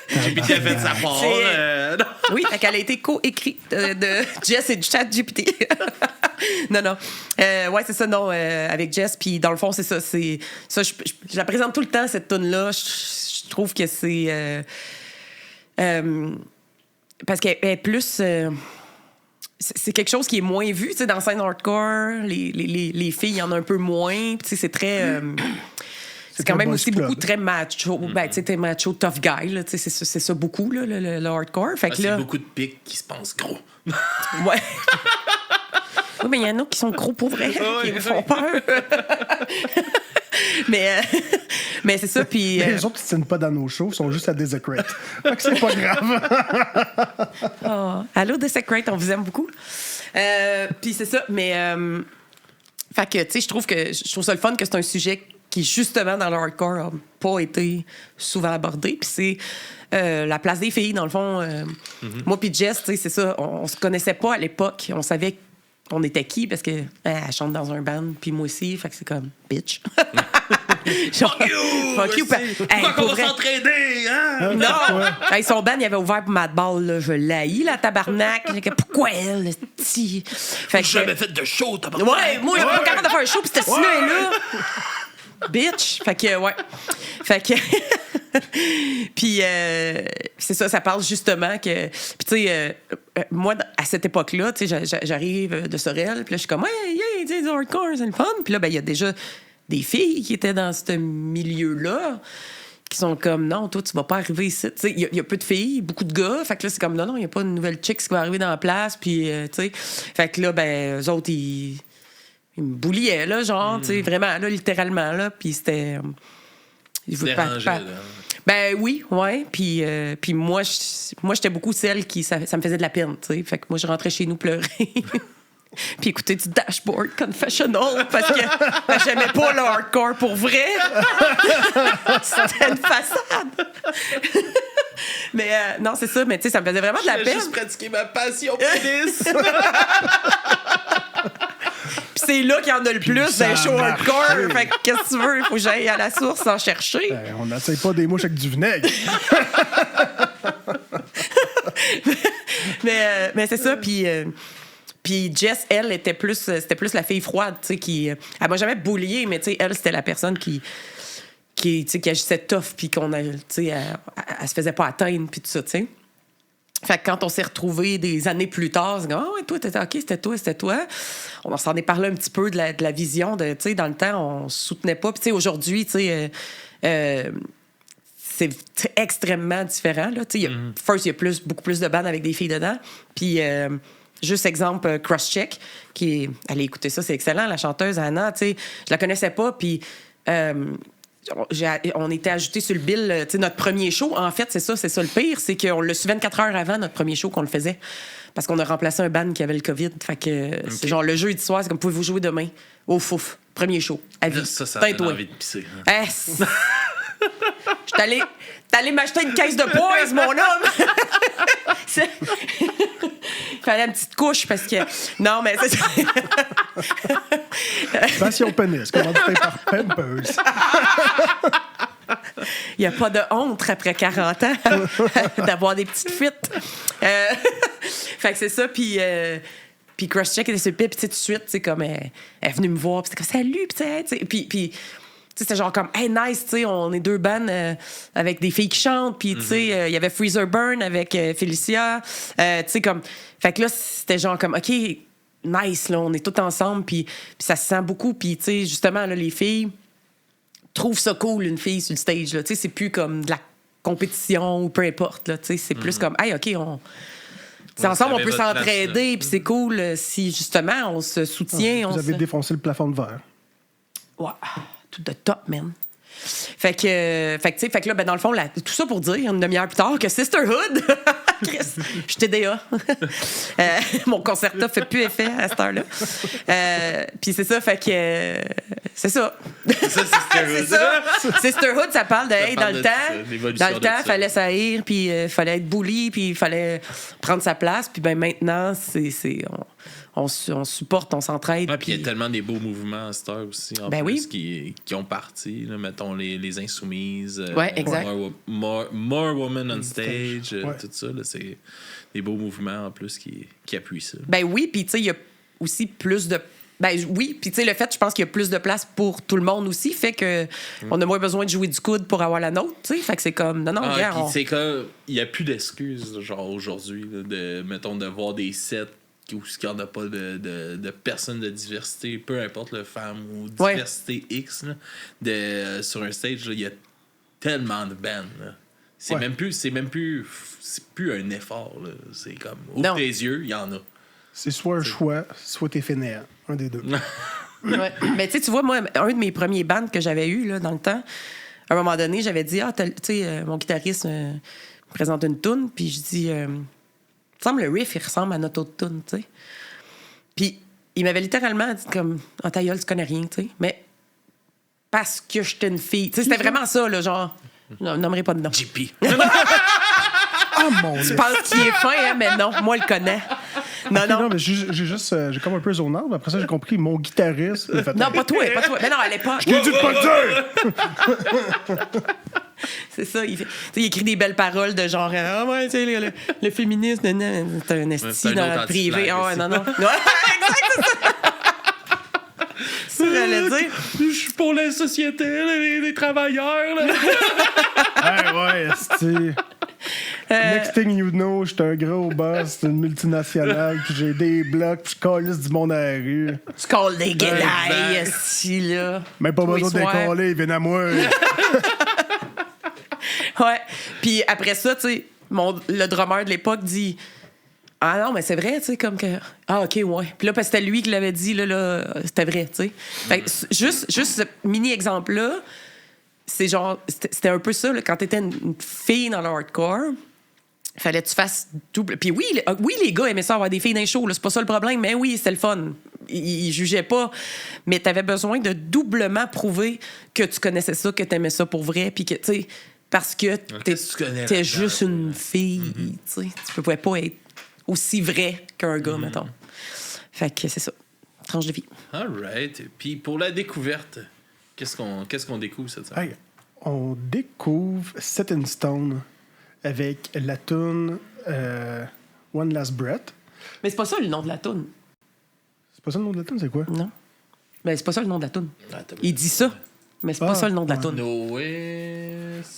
GPT a fait sa part. C'est- Non. Oui, fait qu'elle a été co-écrite de Jess et du chat GPT. Non. Ouais, c'est ça, non, avec Jess. Puis dans le fond, c'est ça. C'est ça. Je la présente tout le temps, cette tune-là. Je trouve que c'est. Parce qu'elle est plus. C'est quelque chose qui est moins vu, tu sais, dans la scène hardcore. Les filles, il y en a un peu moins. Tu sais, c'est très. C'est quand très même boys aussi club. beaucoup très macho. Ben, tu sais, t'es macho tough guy, là. Tu sais, c'est ça beaucoup, là, le hardcore. Fait Ah, que c'est là. beaucoup de pics qui se pensent gros. Ouais. Oui, mais il y en a qui sont gros pour vrai, qui me font peur. mais c'est ça, puis. Les autres, ils ne tiennent pas dans nos shows, ils sont juste à Desecrate. Fait que c'est pas grave. Oh, allô, Desecrate, on vous aime beaucoup. Puis c'est ça, mais. Fait que, tu sais, je trouve ça le fun que c'est un sujet qui, justement, dans le hardcore, n'a pas été souvent abordé. Puis c'est la place des filles, dans le fond. Moi, puis Jess, tu sais, c'est ça. On se connaissait pas à l'époque. On savait on était qui parce que elle chante dans un band, puis moi aussi. Fait que c'est comme bitch. Genre, fuck you. Hey, Pourquoi pour qu'on va vrai- s'entraider, hein? Non! Hey, son band, il avait ouvert pour Madball, là. Je l'haïs, la tabarnak. J'ai dit, pourquoi elle, le petit? Fait que. J'ai jamais fait de show, t'as pas. Ouais, moi, j'ai pas capable de faire un show, pis c'était là. Bitch! Fait que, ouais. Fait que. Puis, c'est ça parle justement que. Puis, tu sais, moi, à cette époque-là, tu sais, j'arrive de Sorel, puis là, je suis comme, hey, du hardcore, c'est le fun. Puis là, ben, il y a déjà des filles qui étaient dans ce milieu-là qui sont comme, non, toi, tu vas pas arriver ici. Tu sais, il y a peu de filles, beaucoup de gars. Fait que là, c'est comme, non, il y a pas une nouvelle chick qui va arriver dans la place. Puis, tu sais. Fait que là, ben, eux autres, ils me bouliaient, là, genre, tu sais, vraiment, là, littéralement, là. Puis c'était. Ils voulaient Déranger, là. Ben oui, ouais. Puis moi, j'étais beaucoup celle qui. Ça me faisait de la peine, tu sais. Fait que moi, je rentrais chez nous pleurer. Puis écouter du Dashboard Confessional parce que j'aimais pas le hardcore pour vrai. C'était une façade. Mais non, c'est ça. Mais tu sais, ça me faisait vraiment de la J'ai peine. juste pratiqué ma passion pénis. Puis c'est là qu'il y en a le plus ça d'un a show marché. hardcore. Fait que qu'est-ce que tu veux? Il faut que j'aille à la source en chercher. On n'essaye pas des mouches avec du vinaigre. mais c'est ça, puis Jess, elle, c'était plus la fille froide, tu sais, qui... Elle m'a jamais bulliée, mais tu sais, elle, c'était la personne qui agissait tough, puis tu sais, elle se faisait pas atteindre, puis tout ça, tu sais. Fait que quand on s'est retrouvés des années plus tard, c'est comme, ouais, toi, t'étais OK, c'était toi. On s'en est parlé un petit peu de la vision, tu sais, dans le temps, on se soutenait pas. Puis, tu sais, aujourd'hui, tu sais, c'est extrêmement différent, là. Tu sais, first, il y a beaucoup plus de bandes avec des filles dedans. Puis, juste exemple, Crosscheck, allez écouter ça, c'est excellent, la chanteuse Anna, tu sais, je la connaissais pas, puis... on était ajouté sur le bill, tu sais, notre premier show. En fait, c'est ça le pire, c'est qu'on l'a su 24 heures avant notre premier show qu'on le faisait. Parce qu'on a remplacé un band qui avait le COVID. Fait que c'est genre le jeudi soir, c'est comme pouvez-vous jouer demain? Oh, fouf. Premier show. À vie. Ça donne envie de pisser. Hein? T'es allé m'acheter une caisse de poise, mon homme! Il fallait une petite couche parce que. Non, mais c'est ça. Passion pénis, commandité par Pampers. Il n'y a pas de honte après 40 ans d'avoir des petites fuites. Fait que c'est ça, puis Crosscheck était sur le pied, puis tout de suite, tu sais, comme elle est venue me voir, puis c'était comme salut, puis c'était genre comme hey nice, tu sais, on est deux bands avec des filles qui chantent, puis tu sais, il y avait Freezer Burn avec Félicia, tu sais, comme fait que là c'était genre comme OK, nice, là, on est tous ensemble, puis ça se sent beaucoup, puis tu sais, justement là, les filles trouvent ça cool, une fille sur le stage, là, tu sais, c'est plus comme de la compétition ou peu importe, là, tu sais, c'est plus comme hey OK, ensemble, on peut s'entraider, puis c'est cool si, justement, on se soutient. Vous avez défoncé le plafond de verre. Ouais, tout de top, man. Fait que là, ben, dans le fond, tout ça pour dire, une demi-heure plus tard, que Sisterhood, Chris, je suis TDA. Mon concerto fait plus effet à cette heure-là. Puis c'est ça, fait que... c'est ça. C'est ça. Sisterhood, ça parle de, hey, dans le temps, il fallait s'haïr, puis il fallait être bully, puis il fallait prendre sa place. Puis ben maintenant, on supporte, on s'entraide. Ouais, puis il y a tellement des beaux mouvements à cette heure aussi, en plus, qui ont parti. Là, mettons les Insoumises. Ouais, exact. More Women on Stage, tout ça. Là, c'est des beaux mouvements en plus qui appuient ça. Ben oui, puis tu sais, il y a aussi plus de... Ben oui, puis tu sais, le fait, je pense qu'il y a plus de place pour tout le monde aussi, fait que on a moins besoin de jouer du coude pour avoir la nôtre, tu sais, fait que c'est comme... Non, regarde, c'est comme... Il n'y a plus d'excuses, genre, aujourd'hui, là, mettons, de voir des sets où il n'y en a pas de personnes de diversité, peu importe le femme ou diversité X, là, sur un stage, il y a tellement de bands. Là. C'est plus un effort. Là. C'est comme, ouvre tes yeux, il y en a. C'est soit un choix, soit t'es fainéant. Un des deux. Ouais. Mais tu vois, moi, un de mes premiers bands que j'avais eu là, dans le temps, à un moment donné, j'avais dit, tu sais, mon guitariste me présente une toune, puis je dis... Il me semble le riff, il ressemble à notre autre tune, tu sais. Puis, il m'avait littéralement dit comme, en ta gueule, tu connais rien, tu sais. Mais parce que j'étais une fille. Tu sais, c'était vraiment ça, là, genre, je nommerai pas de nom. JP. Ah, mon Dieu. Tu penses qu'il est fin, hein, mais non, moi, je le connais. Non. Mais j'ai comme un peu zoné out. Après ça, j'ai compris mon guitariste. Non, pas toi. Mais non, à l'époque. Je t'ai dit de pas le dire! C'est ça, il écrit des belles paroles de genre ah ouais, tu sais, le féminisme, c'est un esti dans le privé. Ah ouais, non. Ouais, exact, c'est ça. Ça, j'allais dire. Je suis pour la société, les travailleurs. Là. Ouais, esti. Next thing you know, j'étais un gros boss d'une multinationale, puis j'ai des blocs, puis je calisse du monde à la rue. Tu colles des guédailles, esti, là. Mais pas besoin de décoller, ils viennent à moi. Ouais. Puis après ça, tu sais, le drummer de l'époque dit ah non, mais c'est vrai, tu sais, comme que. Ah, OK, ouais. Puis là, parce que c'était lui qui l'avait dit, là, c'était vrai, tu sais. Fait que juste ce mini-exemple-là, c'est genre. C'était un peu ça, là, quand t'étais une fille dans le hardcore. Fallait que tu fasses double. Puis oui, les gars aimaient ça avoir des filles dans les shows, là, c'est pas ça le problème, mais oui, c'était le fun. Ils jugeaient pas. Mais t'avais besoin de doublement prouver que tu connaissais ça, que t'aimais ça pour vrai, puis que, tu sais, parce que t'es juste une fille, tu sais. Tu pouvais pas être aussi vrai qu'un gars, mettons. Fait que c'est ça. Tranche de vie. All right. Puis pour la découverte, qu'est-ce qu'on découvre cette semaine? Hey, on découvre Set in Stone avec la toune One Last Breath. Mais c'est pas ça le nom de la toune. C'est pas ça le nom de la tune, c'est quoi? Non. Mais c'est pas ça le nom de la toune. Attends, Il dit ça, mais c'est pas ça le nom de la toune. Noé.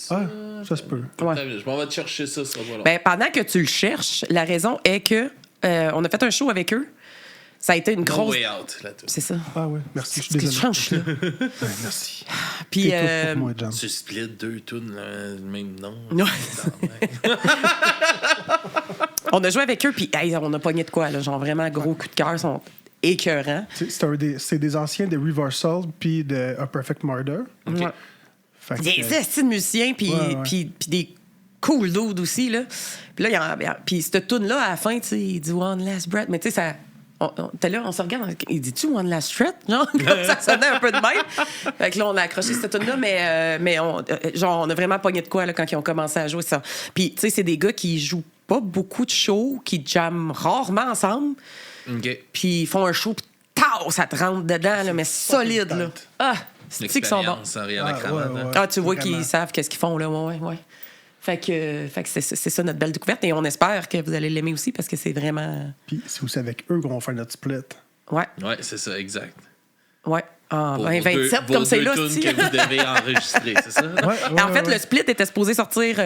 Ah, ça se peut. Ouais. Je m'en vais te chercher ça va long. Ben, pendant que tu le cherches, la raison est que on a fait un show avec eux. Ça a été une No grosse. Way Out, la toune. C'est ça. Ah ouais, merci, je suis C'est ce que désolé. je change, là. Ouais, merci. Puis. T'es tout pour moi, John. Tu split 2 tunes, le même nom. Ouais. On a joué avec eux, puis hey, on a pogné de quoi, là, genre vraiment gros coup de cœur, ils sont écœurants. C'est des anciens de Reversal puis de A Perfect Murder. Ouais. Fait que, Des styles musiciens, puis Ouais, ouais. puis des cool dudes aussi, là. Puis là, puis cette tune-là, à la fin, tu sais, il dit One Last Breath, mais tu sais, ça. T'es là, on se regarde, il dit-tu One Last Breath? Genre, comme ça sonnait un peu de même. Fait que là, on a accroché cette tune-là, mais on a vraiment pogné de quoi, là, quand ils ont commencé à jouer ça. Puis, tu sais, c'est des gars qui jouent pas beaucoup de shows, qui jamment rarement ensemble. OK. Puis ils font un show, puis tao, ça te rentre dedans, là, mais solide, là. tight. Ah, c'est qu'ils sont bons. L'expérience en riant la Ah, cravate. ouais, hein. ouais. Ah, tu vois Vraiment. qu'ils savent qu'est-ce qu'ils font, là. Ouais. Fait que c'est ça notre belle découverte. Et on espère que vous allez l'aimer aussi parce que c'est vraiment. Puis c'est aussi avec eux qu'on va faire notre split. Ouais. Ouais, c'est ça, exact. En Pour 2027, vos comme c'est deux là, tunes c'est- que vous devez enregistrer, c'est ça? En fait, le split était supposé sortir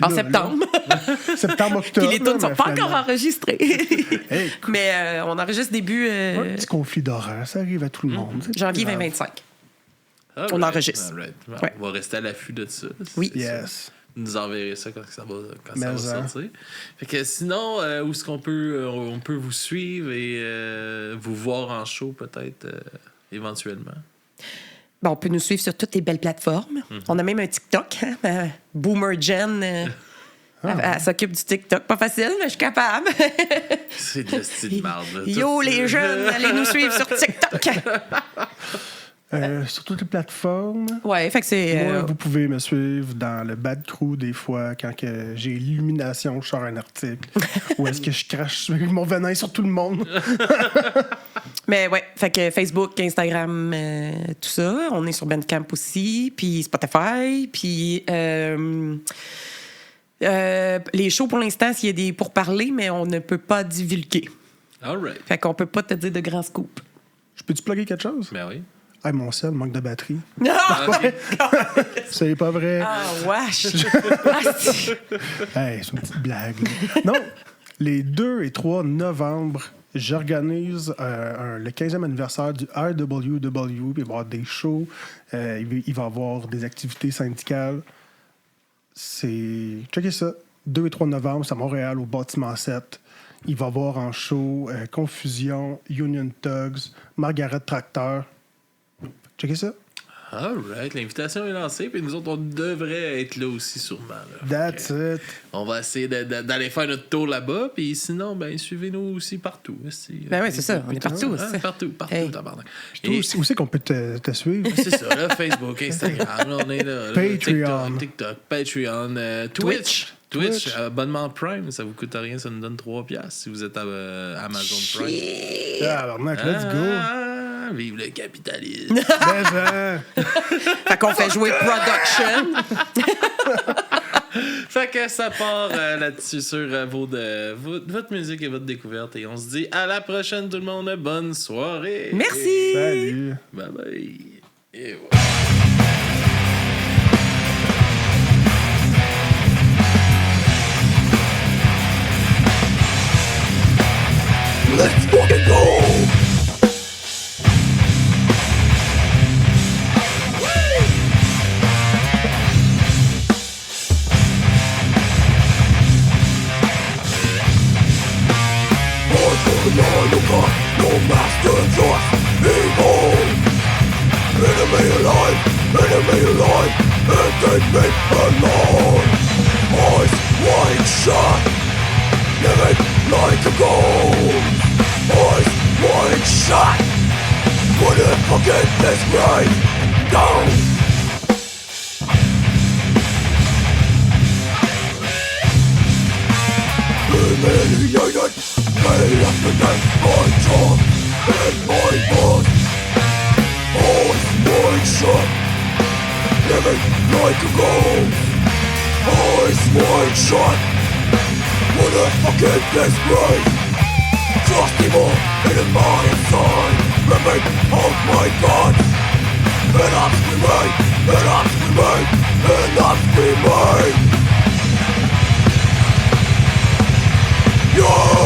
en Là, septembre. Septembre, Puis octobre. les tunes sont mais pas encore finalement, enregistrées. Hey, Mais on enregistre début un petit conflit d'horaire, ça arrive à tout le monde. c'est janvier pas grave. 2025. All On right, enregistre. all right. Bon, Ouais. On va rester à l'affût de ça. Oui. C'est ça. Yes. Vous nous enverrez ça quand ça va Mais sortir. Fait que sinon, où est-ce qu'on peut, on peut vous suivre et vous voir en show peut-être éventuellement? Bon, on peut nous suivre sur toutes les belles plateformes. On a même un TikTok. Hein? Boomer Jen, elle s'occupe du TikTok. Pas facile, mais je suis capable. C'est de la style marde. là. Yo, Tout les ça. jeunes, allez nous suivre sur TikTok. Sur toutes les plateformes. Ouais, fait que c'est. Moi, vous pouvez me suivre dans le Bad Crew des fois, quand que j'ai l'illumination, je sors un article. Ou est-ce que je crache mon venin sur tout le monde? Mais ouais, fait que Facebook, Instagram, tout ça. On est sur Bandcamp aussi, puis Spotify, puis. Les shows, pour l'instant, s'il y a des pourparlers, mais on ne peut pas divulguer. All right. Fait qu'on peut pas te dire de grands scoops. Je peux-tu plugger quelque chose? Ben oui. Hey, mon sel manque de batterie. Non! C'est pas vrai. Ah, wesh! Asti. Hey, c'est une petite blague. là. Non, les 2 et 3 novembre, j'organise le 15e anniversaire du RWW. Puis il va y avoir des shows, il va y avoir des activités syndicales. Checkez ça. 2 et 3 novembre, c'est à Montréal, au bâtiment 7. Il va y avoir en show Confusion, Union Tugs, Margaret Tracteur. Checkez ça. All right. L'invitation est lancée, puis nous autres, on devrait être là aussi sûrement. Là. That's Fait it. On va essayer d'aller faire notre tour là-bas, puis sinon, ben suivez-nous aussi partout. Ben oui, c'est ça. On est partout. Hein, c'est ça. partout, Hey. tabarnak. Toi, Et- où c'est qu'on peut te suivre? C'est ça, là, Facebook, Instagram, là, on est là. Patreon. TikTok, Patreon, Twitch. Twitch, abonnement Prime, ça vous coûte rien, ça nous donne 3$ si vous êtes à Amazon Prime. Ah, let's go. Ah, vive le capitalisme. Mais, Fait qu'on fait jouer Production. Fait que ça part là-dessus sur votre musique et votre découverte. Et on se dit à la prochaine, tout le monde. Bonne soirée. Merci! salut. Bye bye. Et voilà. Let's fucking go! No master just evil. Enemy alive, and take me alone. Eyes wide shut, living like a ghost. Eyes wide shut, couldn't forget this grave down. Humiliated, day after day, my job and my boss. Eyes wide shut, living like a ghost. Eyes wide shut, What a fucking disgrace! Trust evil in my inside. Remain of my gods. And I'm screaming, and I'm screaming, and I'm screaming. Yeah!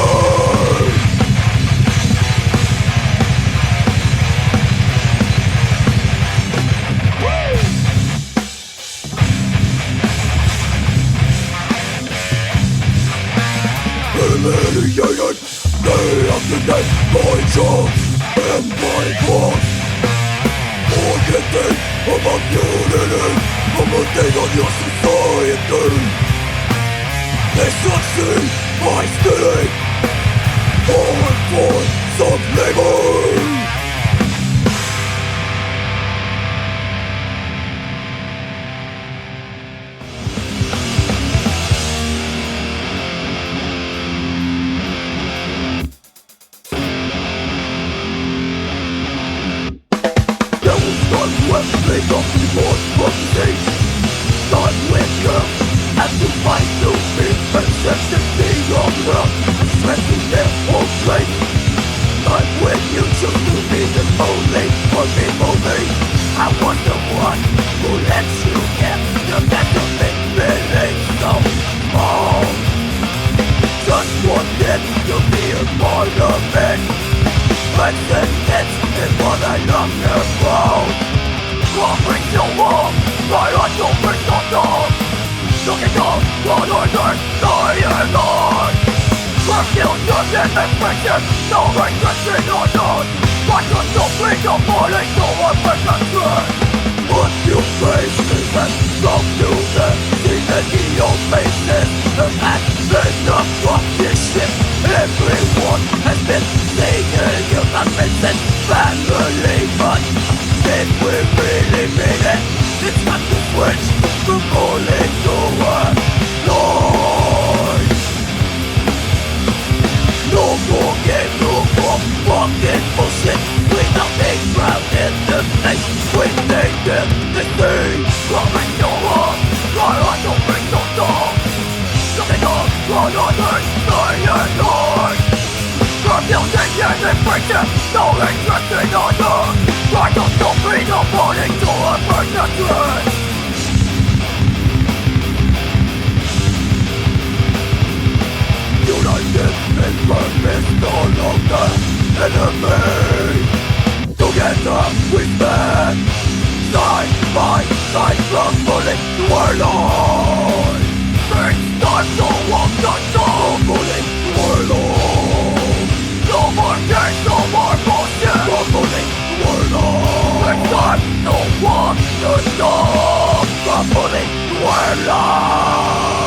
Humiliated, day after day, my jobs and my boss. Forgetting about unity, commenting on your society. They succeed by stealing all forms of labor. Make up the more from the stage. Start with you and to fight to be perceptively on the world. Strengthen their whole place. Start with you choose to be the only for people me. I was the one who let you get the better thing really so small. Just wanted to be a part of it. But then it's what I love about. Bring your wall, right on your bring your door. Looking up, on order, dying on. Work till you're dead and friction, no regression or none. Why could you bring your body to a perfection? Put your faces and come to them. See the neon faces, and that's enough of this shit. Everyone has been saying you have been sent family, but if we really mean it, it's got to switch from calling to a Lord. No more game, no more fucking bullshit. Without being drowned in the place, we need them to see. Coming your heart, right on your bring your door. Looking up, right on earth, dying Lord. Building and infringing, no interest in honor. Right on your feet, no falling to a perfection. United in purpose, no longer enemy. Together we stand, side by side, crumbling to our Lord. It's time to walk the door, crumbling to our Lord. No more games, no more bullshit. Crumbling to our Lord. It's time to walk the door, crumbling to our Lord.